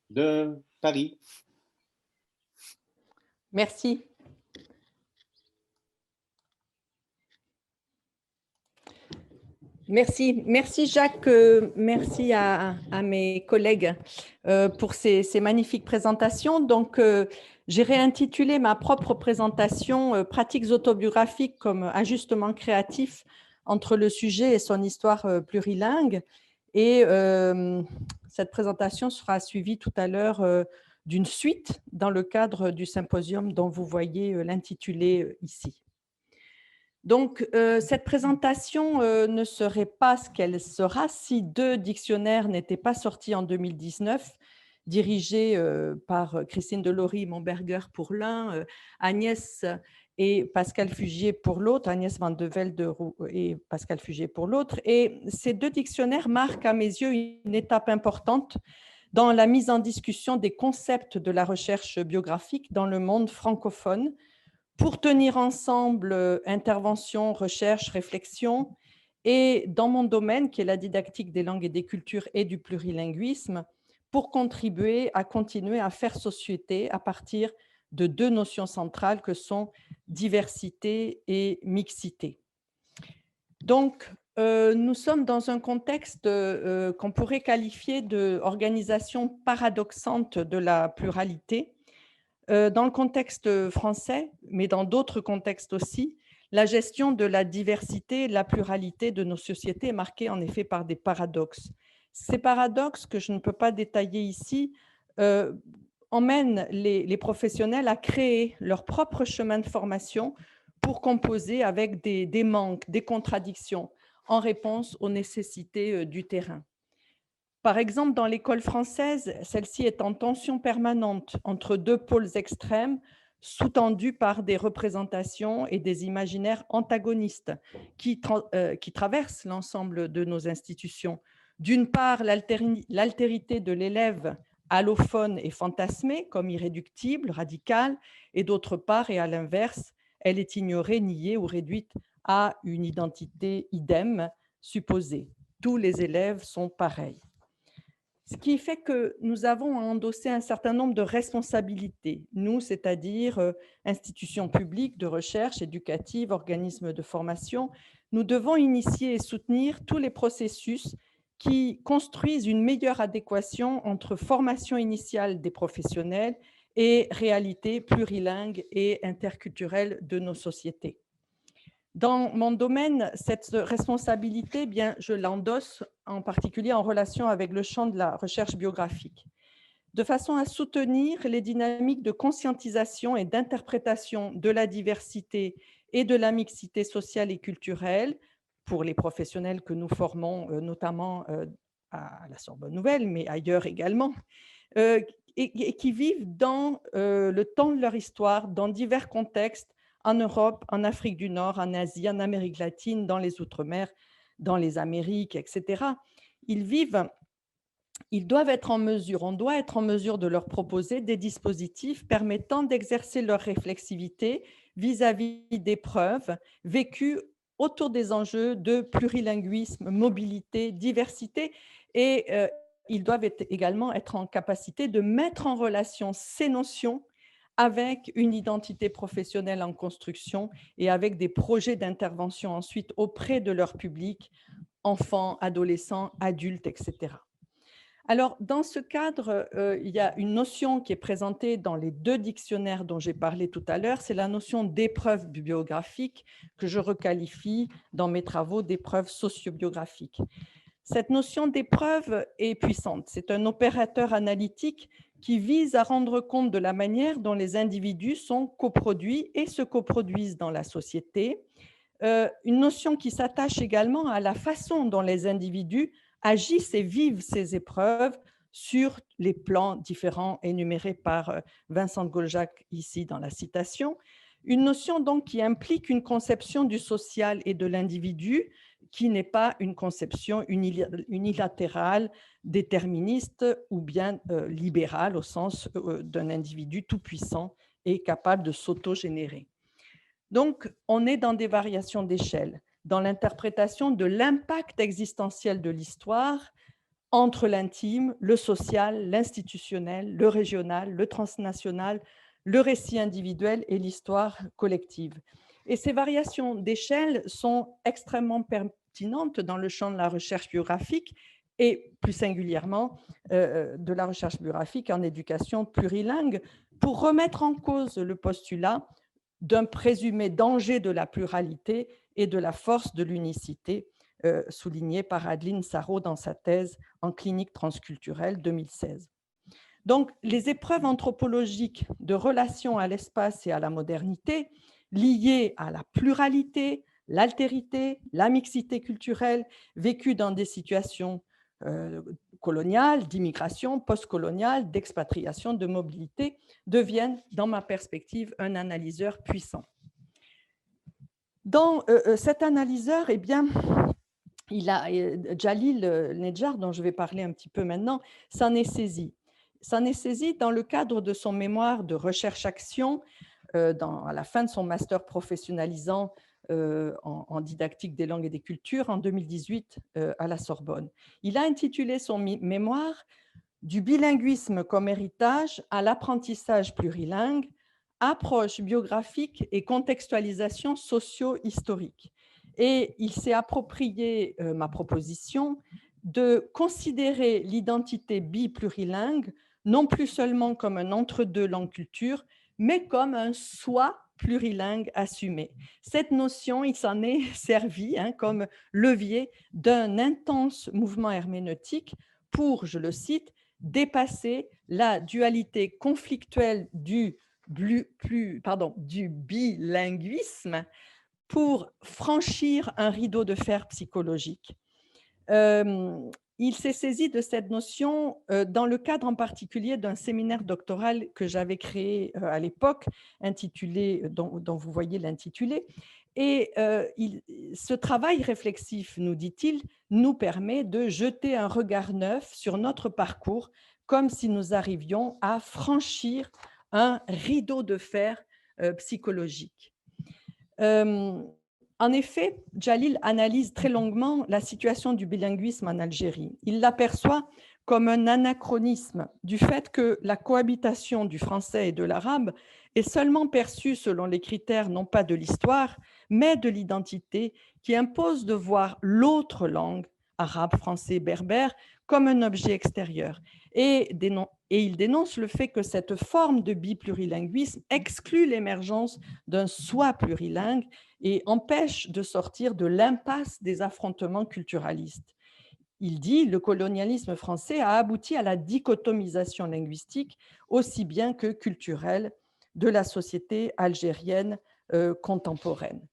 de Paris. Merci. Merci Jacques, merci à mes collègues pour ces magnifiques présentations. Donc, j'ai réintitulé ma propre présentation Pratiques autobiographiques comme ajustement créatif entre le sujet et son histoire plurilingue. Et cette présentation sera suivie tout à l'heure d'une suite dans le cadre du symposium dont vous voyez l'intitulé ici. Donc, cette présentation ne serait pas ce qu'elle sera si 2 dictionnaires n'étaient pas sortis en 2019, dirigés par Christine Delory-Momberger pour l'un, Agnès et Pascal Fugier pour l'autre, Agnès Van de Velde et Pascal Fugier pour l'autre. Et ces 2 dictionnaires marquent à mes yeux une étape importante dans la mise en discussion des concepts de la recherche biographique dans le monde francophone, pour tenir ensemble intervention, recherche, réflexion, et dans mon domaine, qui est la didactique des langues et des cultures et du plurilinguisme, pour contribuer à continuer à faire société à partir de 2 notions centrales que sont diversité et mixité. Donc, nous sommes dans un contexte qu'on pourrait qualifier d'organisation paradoxante de la pluralité. Dans le contexte français, mais dans d'autres contextes aussi, la gestion de la diversité et de la pluralité de nos sociétés est marquée en effet par des paradoxes. Ces paradoxes, que je ne peux pas détailler ici, emmènent les professionnels à créer leur propre chemin de formation pour composer avec des manques, des contradictions, en réponse aux nécessités du terrain. Par exemple, dans l'école française, celle-ci est en tension permanente entre 2 pôles extrêmes, sous-tendus par des représentations et des imaginaires antagonistes qui traversent l'ensemble de nos institutions. D'une part, l'altérité de l'élève allophone et fantasmée comme irréductible, radicale, et d'autre part, et à l'inverse, elle est ignorée, niée ou réduite à une identité idem supposée. Tous les élèves sont pareils. Ce qui fait que nous avons à endosser un certain nombre de responsabilités, nous, c'est-à-dire institutions publiques de recherche, éducatives, organismes de formation. Nous devons initier et soutenir tous les processus qui construisent une meilleure adéquation entre formation initiale des professionnels et réalité plurilingue et interculturelle de nos sociétés. Dans mon domaine, cette responsabilité, bien, je l'endosse en particulier en relation avec le champ de la recherche biographique, de façon à soutenir les dynamiques de conscientisation et d'interprétation de la diversité et de la mixité sociale et culturelle pour les professionnels que nous formons, notamment à la Sorbonne Nouvelle, mais ailleurs également, et qui vivent dans le temps de leur histoire, dans divers contextes, en Europe, en Afrique du Nord, en Asie, en Amérique latine, dans les Outre-mer, dans les Amériques, etc. Ils doivent être en mesure, on doit être en mesure de leur proposer des dispositifs permettant d'exercer leur réflexivité vis-à-vis d'épreuves vécues autour des enjeux de plurilinguisme, mobilité, diversité, et ils doivent également être en capacité de mettre en relation ces notions avec une identité professionnelle en construction et avec des projets d'intervention ensuite auprès de leur public, enfants, adolescents, adultes, etc. Alors, dans ce cadre, il y a une notion qui est présentée dans les 2 dictionnaires dont j'ai parlé tout à l'heure, c'est la notion d'épreuve bibliographique que je requalifie dans mes travaux d'épreuve sociobiographique. Cette notion d'épreuve est puissante. C'est un opérateur analytique qui vise à rendre compte de la manière dont les individus sont coproduits et se coproduisent dans la société. Une notion qui s'attache également à la façon dont les individus agissent et vivent ces épreuves sur les plans différents énumérés par Vincent de Goljac ici dans la citation. Une notion donc qui implique une conception du social et de l'individu qui n'est pas une conception unilatérale, déterministe ou bien libérale au sens d'un individu tout-puissant et capable de s'auto-générer. Donc, on est dans des variations d'échelle, dans l'interprétation de l'impact existentiel de l'histoire entre l'intime, le social, l'institutionnel, le régional, le transnational, le récit individuel et l'histoire collective. Et ces variations d'échelle sont extrêmement pertinentes dans le champ de la recherche biographique et plus singulièrement de la recherche biographique en éducation plurilingue pour remettre en cause le postulat d'un présumé danger de la pluralité et de la force de l'unicité, souligné par Adeline Sarraud dans sa thèse en clinique transculturelle 2016. Donc, les épreuves anthropologiques de relation à l'espace et à la modernité, liées à la pluralité, l'altérité, la mixité culturelle, vécues dans des situations coloniales, d'immigration, postcoloniale, d'expatriation, de mobilité, deviennent, dans ma perspective, un analyseur puissant. Dans cet analyseur, eh bien, Djalil Nedjar, dont je vais parler un petit peu maintenant, s'en est saisi. S'en est saisi dans le cadre de son mémoire de recherche-action à la fin de son master professionnalisant en didactique des langues et des cultures en 2018 à la Sorbonne. Il a intitulé son mémoire « Du bilinguisme comme héritage à l'apprentissage plurilingue, approche biographique et contextualisation socio-historique ». Et il s'est approprié ma proposition de considérer l'identité biplurilingue non plus seulement comme un entre-deux langue-culture, mais comme un soi plurilingue assumé. Cette notion, il s'en est servi comme levier d'un intense mouvement herméneutique pour, je le cite, dépasser la dualité conflictuelle du bilinguisme pour franchir un rideau de fer psychologique. Il s'est saisi de cette notion dans le cadre en particulier d'un séminaire doctoral que j'avais créé à l'époque, intitulé, dont vous voyez l'intitulé. Et ce travail réflexif, nous dit-il, nous permet de jeter un regard neuf sur notre parcours, comme si nous arrivions à franchir un rideau de fer psychologique. En effet, Djalil analyse très longuement la situation du bilinguisme en Algérie. Il l'aperçoit comme un anachronisme du fait que la cohabitation du français et de l'arabe est seulement perçue selon les critères non pas de l'histoire, mais de l'identité qui impose de voir l'autre langue, arabe, français, berbère, comme un objet extérieur. Et il dénonce le fait que cette forme de biplurilinguisme exclut l'émergence d'un soi plurilingue et empêche de sortir de l'impasse des affrontements culturalistes. Il dit « Le colonialisme français a abouti à la dichotomisation linguistique aussi bien que culturelle de la société algérienne contemporaine. »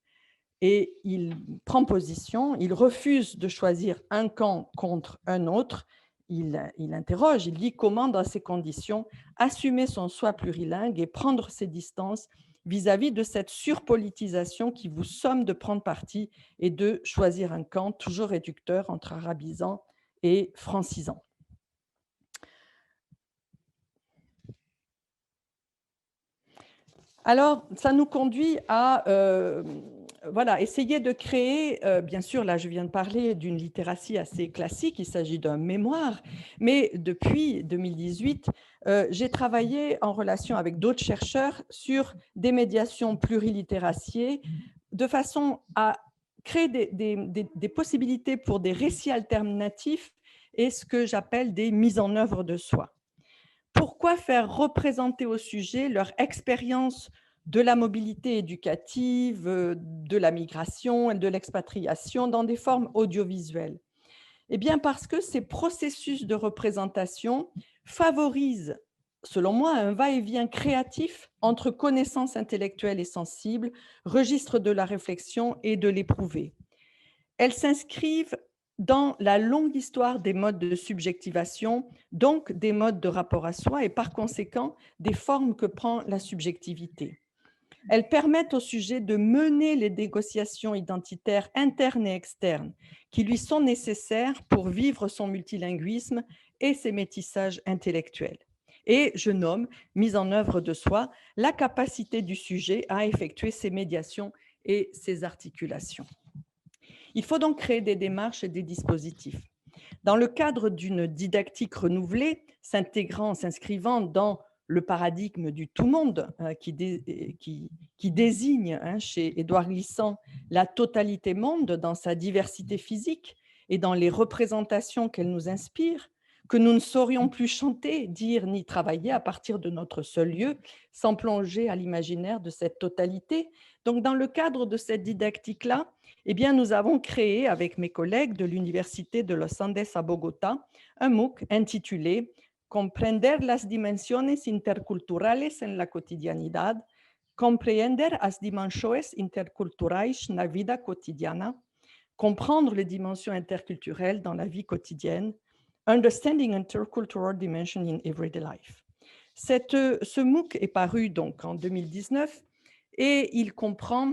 Et il prend position, il refuse de choisir un camp contre un autre. Il interroge, il dit comment, dans ces conditions, assumer son soi plurilingue et prendre ses distances vis-à-vis de cette surpolitisation qui vous somme de prendre parti et de choisir un camp toujours réducteur entre arabisants et francisants. Alors, ça nous conduit à essayer de créer, bien sûr, là je viens de parler d'une littératie assez classique, il s'agit d'un mémoire, mais depuis 2018, j'ai travaillé en relation avec d'autres chercheurs sur des médiations plurilittératies de façon à créer des possibilités pour des récits alternatifs et ce que j'appelle des mises en œuvre de soi. Pourquoi faire représenter au sujet leur expérience de la mobilité éducative, de la migration et de l'expatriation dans des formes audiovisuelles? Eh bien, parce que ces processus de représentation favorisent, selon moi, un va-et-vient créatif entre connaissances intellectuelles et sensibles, registre de la réflexion et de l'éprouvé. Elles s'inscrivent dans la longue histoire des modes de subjectivation, donc des modes de rapport à soi et par conséquent des formes que prend la subjectivité. Elles permettent au sujet de mener les négociations identitaires internes et externes qui lui sont nécessaires pour vivre son multilinguisme et ses métissages intellectuels. Et je nomme, mise en œuvre de soi, la capacité du sujet à effectuer ces médiations et ces articulations. Il faut donc créer des démarches et des dispositifs. Dans le cadre d'une didactique renouvelée, s'inscrivant dans le paradigme du tout-monde qui désigne chez Édouard Glissant la totalité monde dans sa diversité physique et dans les représentations qu'elle nous inspire, que nous ne saurions plus chanter, dire ni travailler à partir de notre seul lieu sans plonger à l'imaginaire de cette totalité. Donc, dans le cadre de cette didactique-là, eh bien, nous avons créé avec mes collègues de l'Université de Los Andes à Bogota un MOOC intitulé Comprender las dimensiones interculturales en la cotidianidad, compreender as dimensões interculturais na vida cotidiana, comprendre les dimensions interculturelles dans la vie quotidienne, Understanding Intercultural Dimension in Everyday Life. Ce MOOC est paru donc en 2019 et il comprend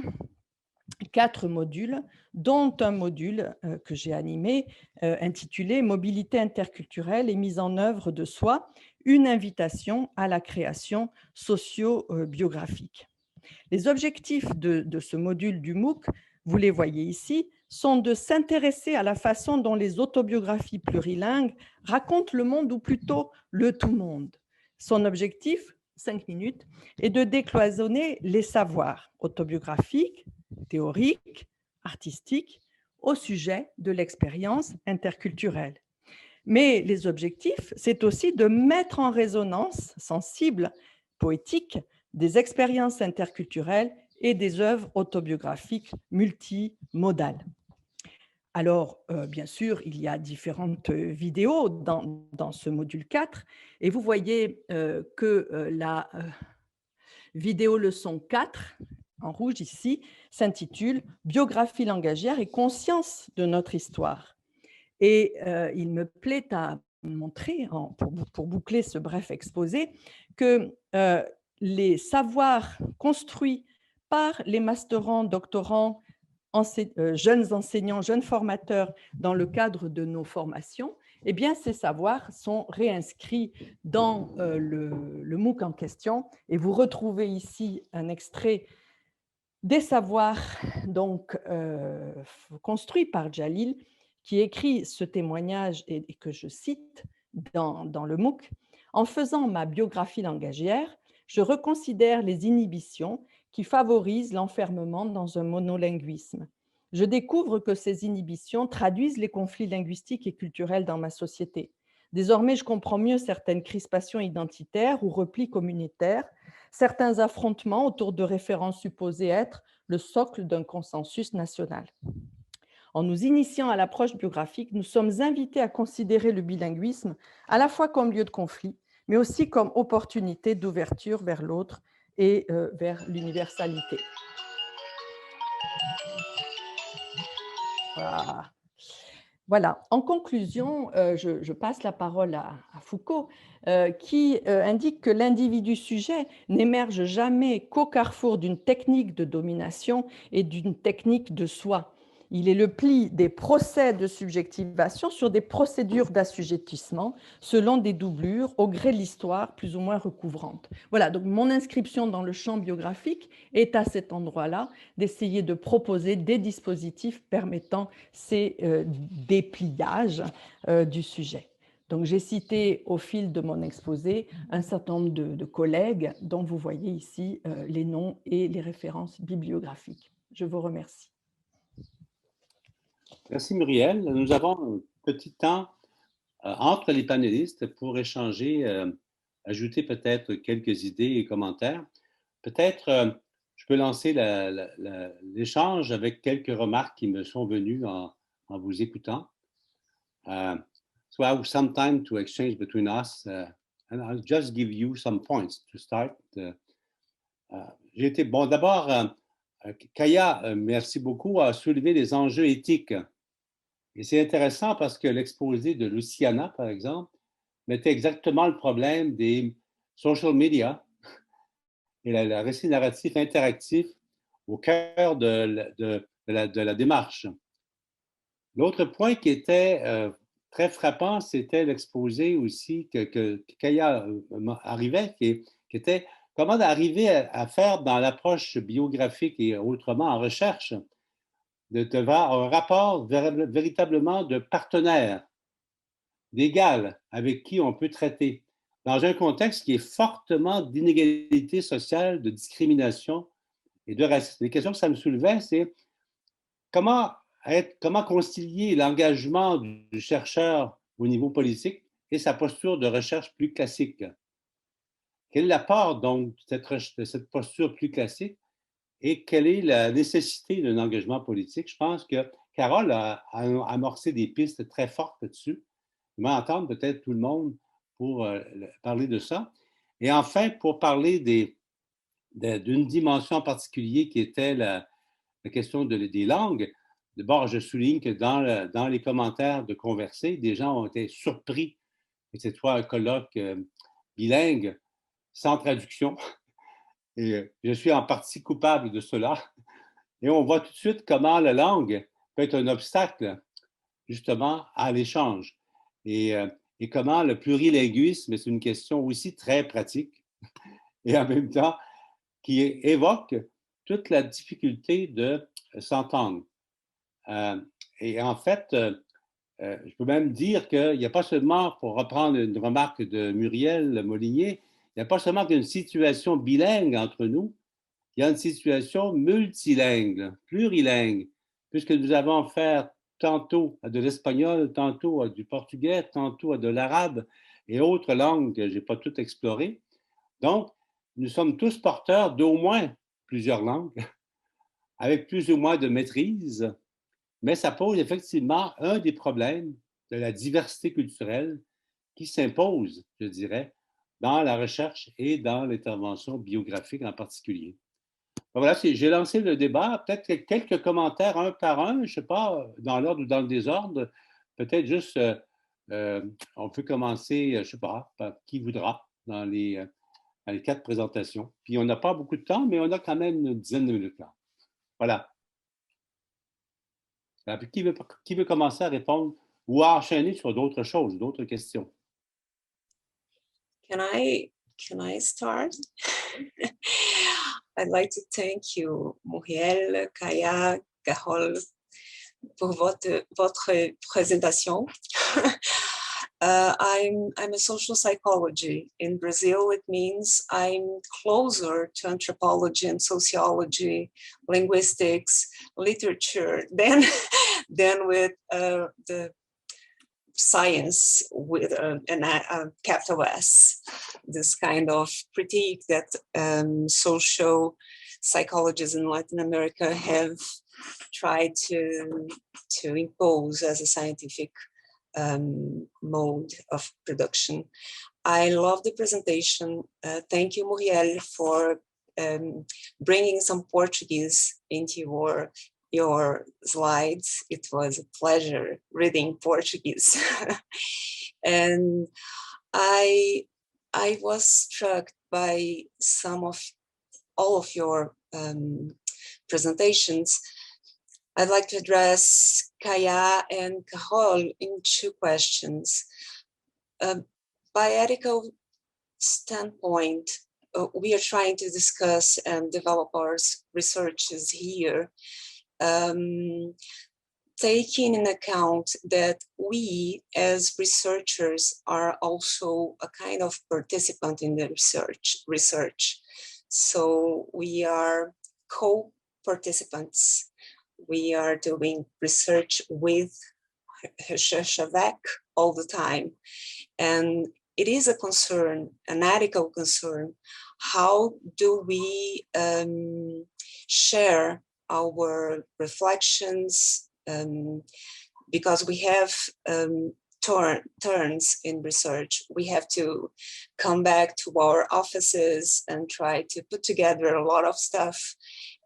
4 modules, dont un module que j'ai animé intitulé « Mobilité interculturelle et mise en œuvre de soi, une invitation à la création socio-biographique ». Les objectifs de ce module du MOOC, vous les voyez ici, sont de s'intéresser à la façon dont les autobiographies plurilingues racontent le monde, ou plutôt le tout-monde. Son objectif, 5 minutes, est de décloisonner les savoirs autobiographiques, théoriques, artistiques, au sujet de l'expérience interculturelle. Mais les objectifs, c'est aussi de mettre en résonance sensible, poétique, des expériences interculturelles et des œuvres autobiographiques multimodales. Alors, bien sûr, il y a différentes vidéos dans ce module 4 et vous voyez que la vidéo leçon 4, en rouge ici, s'intitule « Biographie langagière et conscience de notre histoire ». Et il me plaît à montrer, pour boucler ce bref exposé, que les savoirs construits par les masterants, doctorants, jeunes enseignants, jeunes formateurs dans le cadre de nos formations, eh bien, ces savoirs sont réinscrits dans le MOOC en question. Et vous retrouvez ici un extrait des savoirs donc, construits par Jalil, qui écrit ce témoignage et que je cite dans le MOOC. « En faisant ma biographie langagière, je reconsidère les inhibitions qui favorisent l'enfermement dans un monolinguisme. Je découvre que ces inhibitions traduisent les conflits linguistiques et culturels dans ma société. Désormais, je comprends mieux certaines crispations identitaires ou replis communautaires, certains affrontements autour de références supposées être le socle d'un consensus national. En nous initiant à l'approche biographique, nous sommes invités à considérer le bilinguisme à la fois comme lieu de conflit, mais aussi comme opportunité d'ouverture vers l'autre et vers l'universalité. » Voilà. En conclusion, je passe la parole à Foucault, qui indique que l'individu sujet n'émerge jamais qu'au carrefour d'une technique de domination et d'une technique de soi. Il est le pli des procès de subjectivation sur des procédures d'assujettissement selon des doublures au gré de l'histoire plus ou moins recouvrantes. Voilà, donc mon inscription dans le champ biographique est à cet endroit-là d'essayer de proposer des dispositifs permettant ces dépliages du sujet. Donc j'ai cité au fil de mon exposé un certain nombre de collègues dont vous voyez ici les noms et les références bibliographiques. Je vous remercie. Merci Muriel. Nous avons un petit temps entre les panélistes pour échanger, ajouter peut-être quelques idées et commentaires. Peut-être je peux lancer l'échange avec quelques remarques qui me sont venues en vous écoutant. So I have some time to exchange between us and I'll just give you some points to start. Bon, d'abord, Kaya, merci beaucoup, a soulevé les enjeux éthiques. Et c'est intéressant parce que l'exposé de Luciana, par exemple, mettait exactement le problème des social media et le récit narratif interactif au cœur de la démarche. L'autre point qui était très frappant, c'était l'exposé aussi que Kaya arrivait, qui était comment arriver à faire dans l'approche biographique et autrement en recherche, un rapport véritablement de partenaire, d'égal avec qui on peut traiter. dans un contexte qui est fortement d'inégalité sociale, de discrimination et de racisme. Les questions que ça me soulevait, c'est comment concilier l'engagement du chercheur au niveau politique et sa posture de recherche plus classique. Quelle est la part donc de cette posture plus classique et quelle est la nécessité d'un engagement politique? Je pense que Carole a amorcé des pistes très fortes là-dessus. Je vais entendre peut-être tout le monde pour parler de ça. Et enfin, pour parler d'une dimension en particulier qui était la question des langues, d'abord, je souligne que dans les commentaires de Conversé, des gens ont été surpris que ce soit un colloque bilingue sans traduction. Et je suis en partie coupable de cela. Et on voit tout de suite comment la langue peut être un obstacle justement à l'échange. Et comment le plurilinguisme est une question aussi très pratique et en même temps qui évoque toute la difficulté de s'entendre. Et en fait, je peux même dire qu'il n'y a pas seulement, pour reprendre une remarque de Muriel Molinier, il n'y a pas seulement qu'une situation bilingue entre nous, il y a une situation multilingue, plurilingue, puisque nous avons affaire tantôt à de l'espagnol, tantôt à du portugais, tantôt à de l'arabe et autres langues que je n'ai pas toutes explorées. Donc, nous sommes tous porteurs d'au moins plusieurs langues, avec plus ou moins de maîtrise, mais ça pose effectivement un des problèmes de la diversité culturelle qui s'impose, je dirais, dans la recherche et dans l'intervention biographique en particulier. Voilà, j'ai lancé le débat. Peut-être quelques commentaires un par un, je ne sais pas, dans l'ordre ou dans le désordre. Peut-être juste, on peut commencer, je ne sais pas, par qui voudra dans les 4 présentations. Puis on n'a pas beaucoup de temps, mais on a quand même une dizaine de minutes là. Voilà. Alors, puis qui veut commencer à répondre ou à enchaîner sur d'autres choses, d'autres questions? Can I start? I'd like to thank you, Muriel, Kaya, Carole, pour votre présentation. I'm a social psychology. In Brazil, it means I'm closer to anthropology and sociology, linguistics, literature than with the science with a capital S. This kind of critique that social psychologists in Latin America have tried to impose as a scientific mode of production. I love the presentation. Thank you, Muriel, for bringing some Portuguese into your slides. It was a pleasure reading Portuguese. And I was struck by all of your presentations. I'd like to address Kaya and Carole in 2 questions. By ethical standpoint, we are trying to discuss and develop our researches here, taking into account that we as researchers are also a kind of participant in the research. So we are co-participants. We are doing research with Shavak all the time. And it is a concern, an ethical concern. How do we share our reflections? Because we have turns in research. We have to come back to our offices and try to put together a lot of stuff.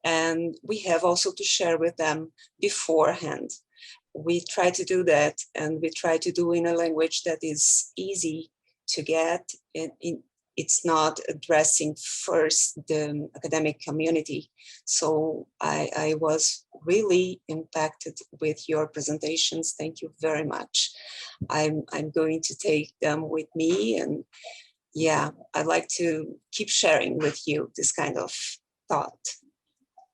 And we have also to share with them beforehand. We try to do that, and we try to do in a language that is easy to get. It's not addressing first the academic community. So I was really impacted with your presentations. Thank you very much. I'm going to take them with me, and yeah, I'd like to keep sharing with you this kind of thought.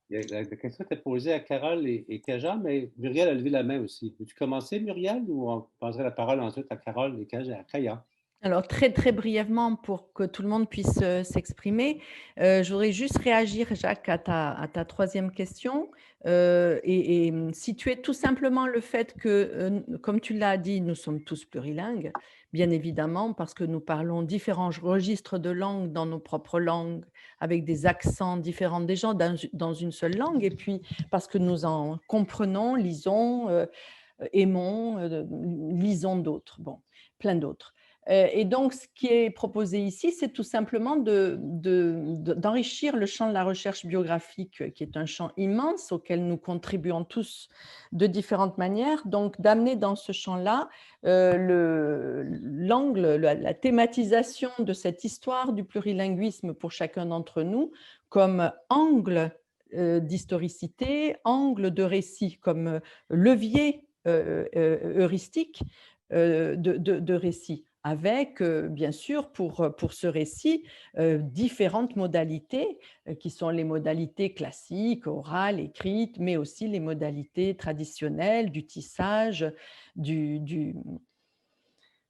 La question était posée à Carole et Kaja, mais Muriel a levé la main aussi. Veux-tu commencer, Muriel, ou on passerait la parole ensuite à Carole et à Kaya? Alors, très, très brièvement, pour que tout le monde puisse s'exprimer, je voudrais juste réagir, Jacques, à ta troisième question et situer tout simplement le fait que, comme tu l'as dit, nous sommes tous plurilingues, bien évidemment, parce que nous parlons différents registres de langue dans nos propres langues, avec des accents différents des gens dans une seule langue, et puis parce que nous en comprenons, lisons, aimons, lisons d'autres, bon, plein d'autres. Et donc, ce qui est proposé ici, c'est tout simplement d'enrichir le champ de la recherche biographique, qui est un champ immense auquel nous contribuons tous de différentes manières. Donc, d'amener dans ce champ-là l'angle, la thématisation de cette histoire du plurilinguisme pour chacun d'entre nous comme angle d'historicité, angle de récit, comme levier heuristique de récit, avec, bien sûr, pour ce récit, différentes modalités qui sont les modalités classiques, orales, écrites, mais aussi les modalités traditionnelles du tissage,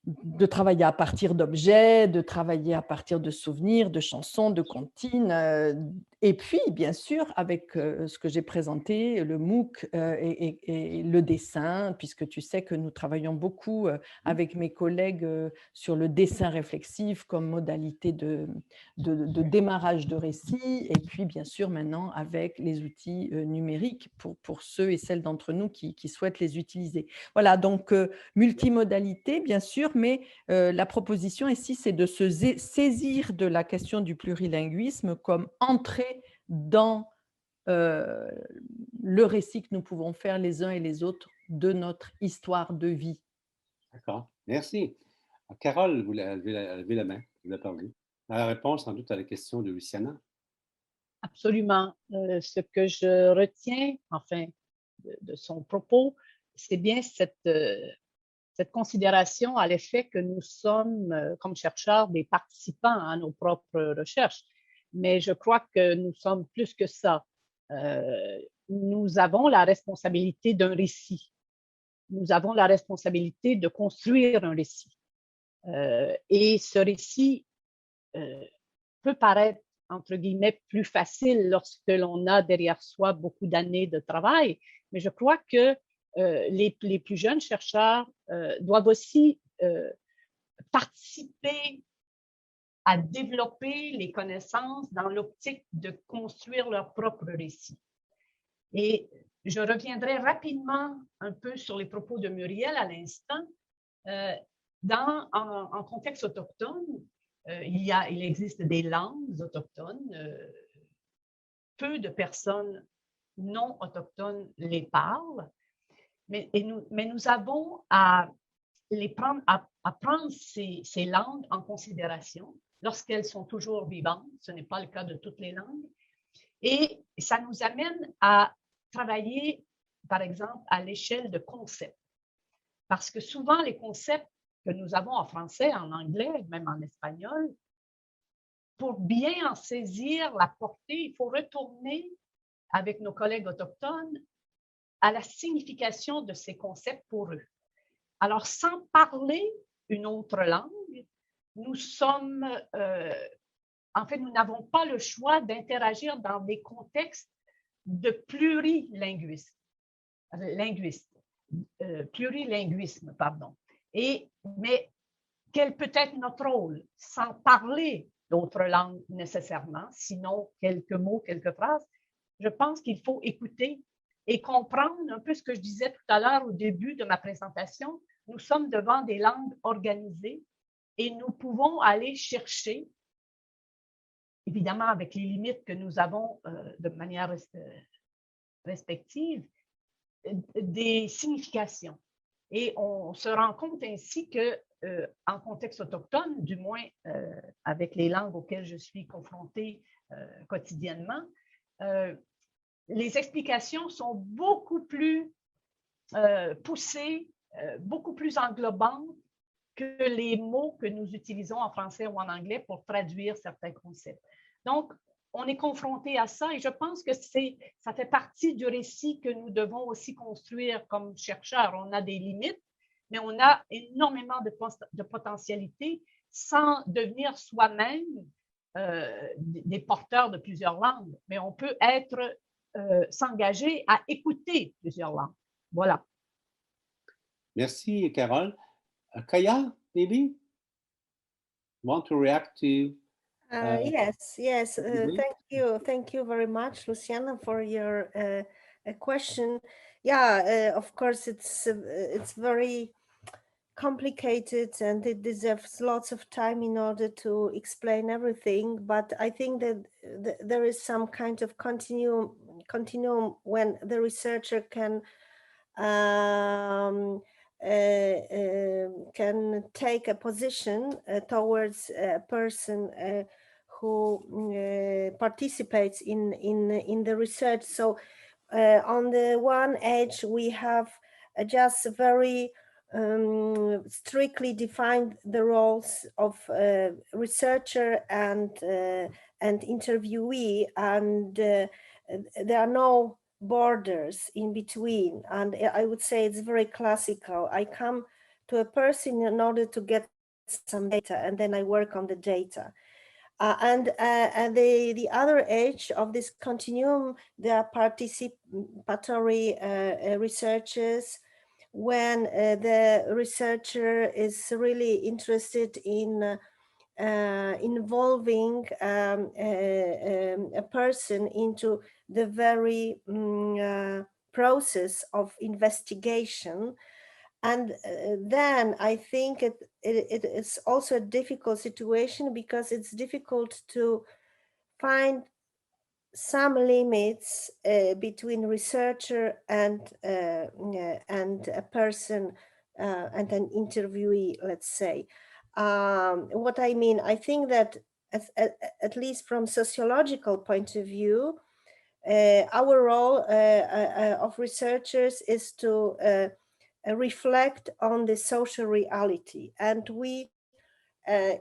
de travailler à partir d'objets, de travailler à partir de souvenirs, de chansons, de comptines. Et puis, bien sûr, avec ce que j'ai présenté, le MOOC et le dessin, puisque tu sais que nous travaillons beaucoup avec mes collègues sur le dessin réflexif comme modalité de démarrage de récit. Et puis, bien sûr, maintenant, avec les outils numériques pour ceux et celles d'entre nous qui souhaitent les utiliser. Voilà, donc multimodalité, bien sûr, mais la proposition ici, c'est de se saisir de la question du plurilinguisme comme entrée dans le récit que nous pouvons faire les uns et les autres de notre histoire de vie. D'accord, merci. Carole, vous avez levé la main, vous avez parlé. La réponse, sans doute, à la question de Luciana. Absolument. Ce que je retiens, enfin, de son propos, c'est bien cette considération à l'effet que nous sommes, comme chercheurs, des participants à nos propres recherches. Mais je crois que nous sommes plus que ça. Nous avons la responsabilité d'un récit. Nous avons la responsabilité de construire un récit. Et ce récit peut paraître, entre guillemets, plus facile lorsque l'on a derrière soi beaucoup d'années de travail, mais je crois que les plus jeunes chercheurs doivent aussi participer à développer les connaissances dans l'optique de construire leur propre récit. Et je reviendrai rapidement un peu sur les propos de Muriel à l'instant. En contexte autochtone, il existe des langues autochtones. Peu de personnes non autochtones les parlent, mais nous avons à prendre ces langues en considération lorsqu'elles sont toujours vivantes. Ce n'est pas le cas de toutes les langues. Et ça nous amène à travailler, par exemple, à l'échelle de concepts. Parce que souvent, les concepts que nous avons en français, en anglais, même en espagnol, pour bien en saisir la portée, il faut retourner avec nos collègues autochtones à la signification de ces concepts pour eux. Alors, sans parler une autre langue, nous n'avons pas le choix d'interagir dans des contextes de plurilinguisme. Mais quel peut être notre rôle sans parler d'autres langues nécessairement, sinon quelques mots, quelques phrases? Je pense qu'il faut écouter et comprendre un peu ce que je disais tout à l'heure au début de ma présentation. Nous sommes devant des langues organisées et nous pouvons aller chercher, évidemment avec les limites que nous avons de manière respective, des significations. Et on se rend compte ainsi que, en contexte autochtone, du moins avec les langues auxquelles je suis confrontée quotidiennement, les explications sont beaucoup plus poussées, beaucoup plus englobantes que les mots que nous utilisons en français ou en anglais pour traduire certains concepts. Donc, on est confronté à ça et je pense que ça fait partie du récit que nous devons aussi construire comme chercheurs. On a des limites, mais on a énormément de potentialités sans devenir soi-même des porteurs de plusieurs langues, mais on peut être s'engager à écouter plusieurs langues. Voilà. Merci, Carole. Kaya, maybe want to react to? Yes. Thank you very much, Luciana, for your question. Yeah, of course, it's very complicated and it deserves lots of time in order to explain everything. But I think that there is some kind of continuum when the researcher can take a position towards a person who participates in the research. So on the one edge, we have just very strictly defined the roles of researcher and interviewee, and there are no borders in between. And I would say it's very classical. I come to a person in order to get some data, and then I work on the data. And the other edge of this continuum, there are participatory researchers, when the researcher is really interested in involving a person into the very process of investigation. And then I think it is also a difficult situation, because it's difficult to find some limits between researcher and a person and an interviewee, let's say. What I mean, I think that at least from sociological point of view, our role of researchers is to reflect on the social reality. And we,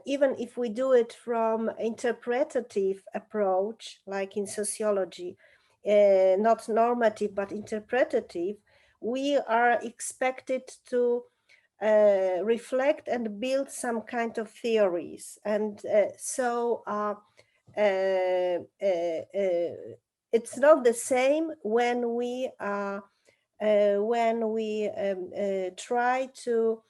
even if we do it from interpretative approach, like in sociology, not normative, but interpretative, we are expected to reflect and build some kind of theories. And so it's not the same when we try to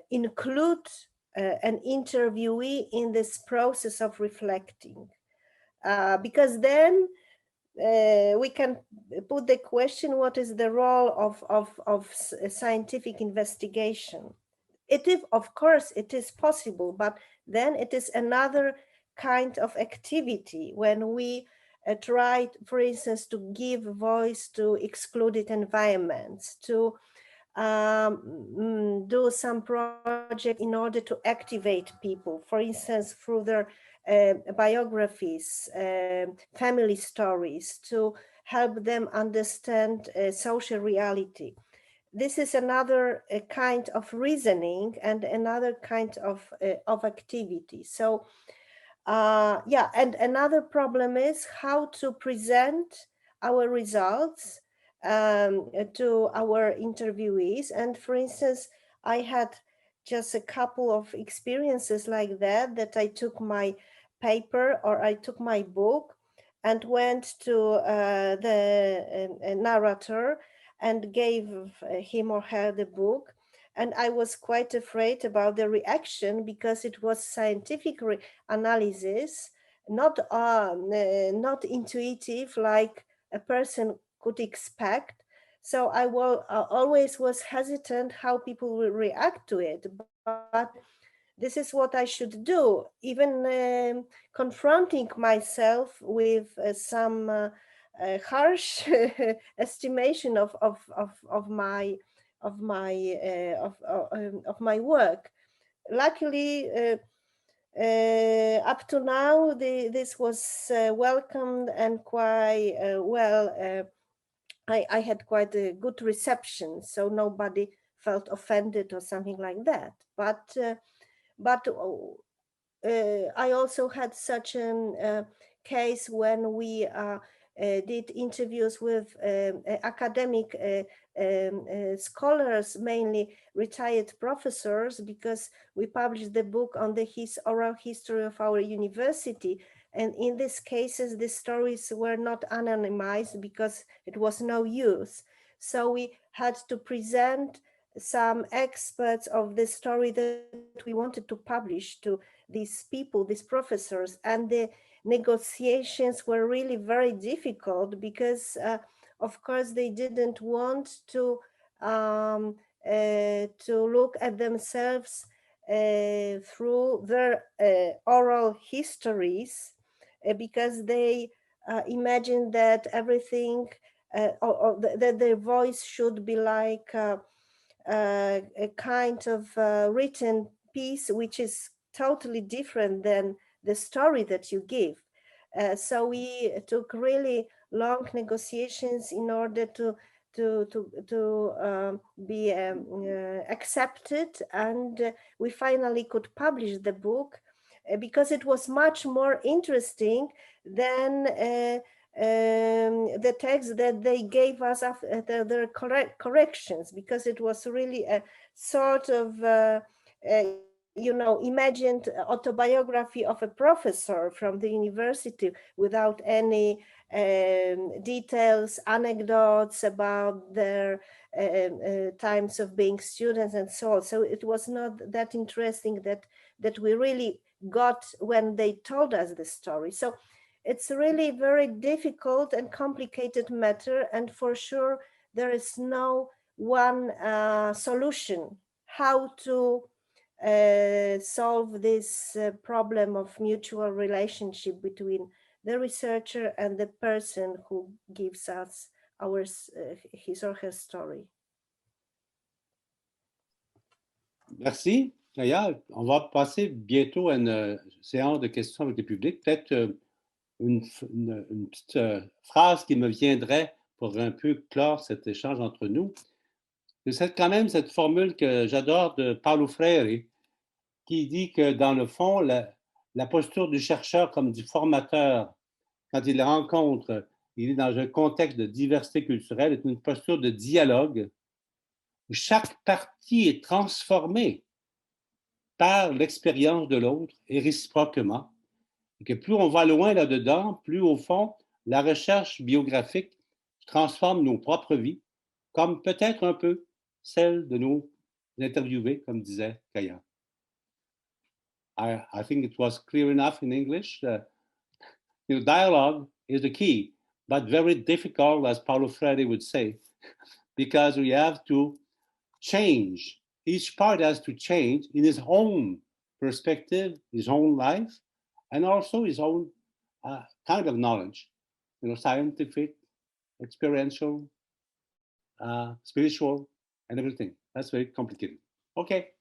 include an interviewee in this process of reflecting, because then we can put the question, what is the role of scientific investigation? It is, of course, it is possible, but then it is another kind of activity when we try, for instance, to give voice to excluded environments, to do some project in order to activate people, for instance, through their biographies, family stories, to help them understand social reality. This is another kind of reasoning and another kind of activity. So yeah, and another problem is how to present our results to our interviewees. And for instance, I had just a couple of experiences like that I took my paper or I took my book and went to the narrator and gave him or her the book. And I was quite afraid about the reaction, because it was scientific analysis, not intuitive like a person could expect. So I always was hesitant how people will react to it. But this is what I should do, even confronting myself with some harsh estimation of my work. Luckily, up to now, this was welcomed and quite well. I had quite a good reception, so nobody felt offended or something like that. But I also had such a case when we did interviews with academic scholars, mainly retired professors, because we published the book on the oral history of our university. And in these cases, the stories were not anonymized because it was no use. So we had to present some experts of the story that we wanted to publish to these people, these professors, and the negotiations were really very difficult because of course they didn't want to look at themselves through their oral histories because they imagined that everything or that their voice should be like a kind of written piece which is totally different than the story that you give. So we took really long negotiations in order to be accepted, and we finally could publish the book because it was much more interesting than the text that they gave us after their corrections, because it was really a sort of imagined autobiography of a professor from the university without any details, anecdotes about their times of being students and so on. So it was not that interesting that we really got when they told us the story. So it's really very difficult and complicated matter, and for sure there is no one solution how to solve this problem of mutual relationship between the researcher and the person who gives us his or her story. Merci. D'ailleurs, on va passer bientôt à une séance de questions avec le public. Peut-être une petite phrase qui me viendrait pour un peu clore cet échange entre nous. C'est quand même cette formule que j'adore de Paulo Freire, qui dit que dans le fond, la posture du chercheur comme du formateur, quand il rencontre, il est dans un contexte de diversité culturelle, est une posture de dialogue où chaque partie est transformée par l'expérience de l'autre et réciproquement. Et que plus on va loin là-dedans, plus au fond, la recherche biographique transforme nos propres vies, comme peut-être un peu celle de nos interviewés, comme disait Kaya. I think it was clear enough in English. Dialogue is the key, but very difficult, as Paulo Freire would say, because we have to change. Each part has to change in his own perspective, his own life, and also his own kind of knowledge, scientific, experiential, spiritual, and everything. That's very complicated. Okay.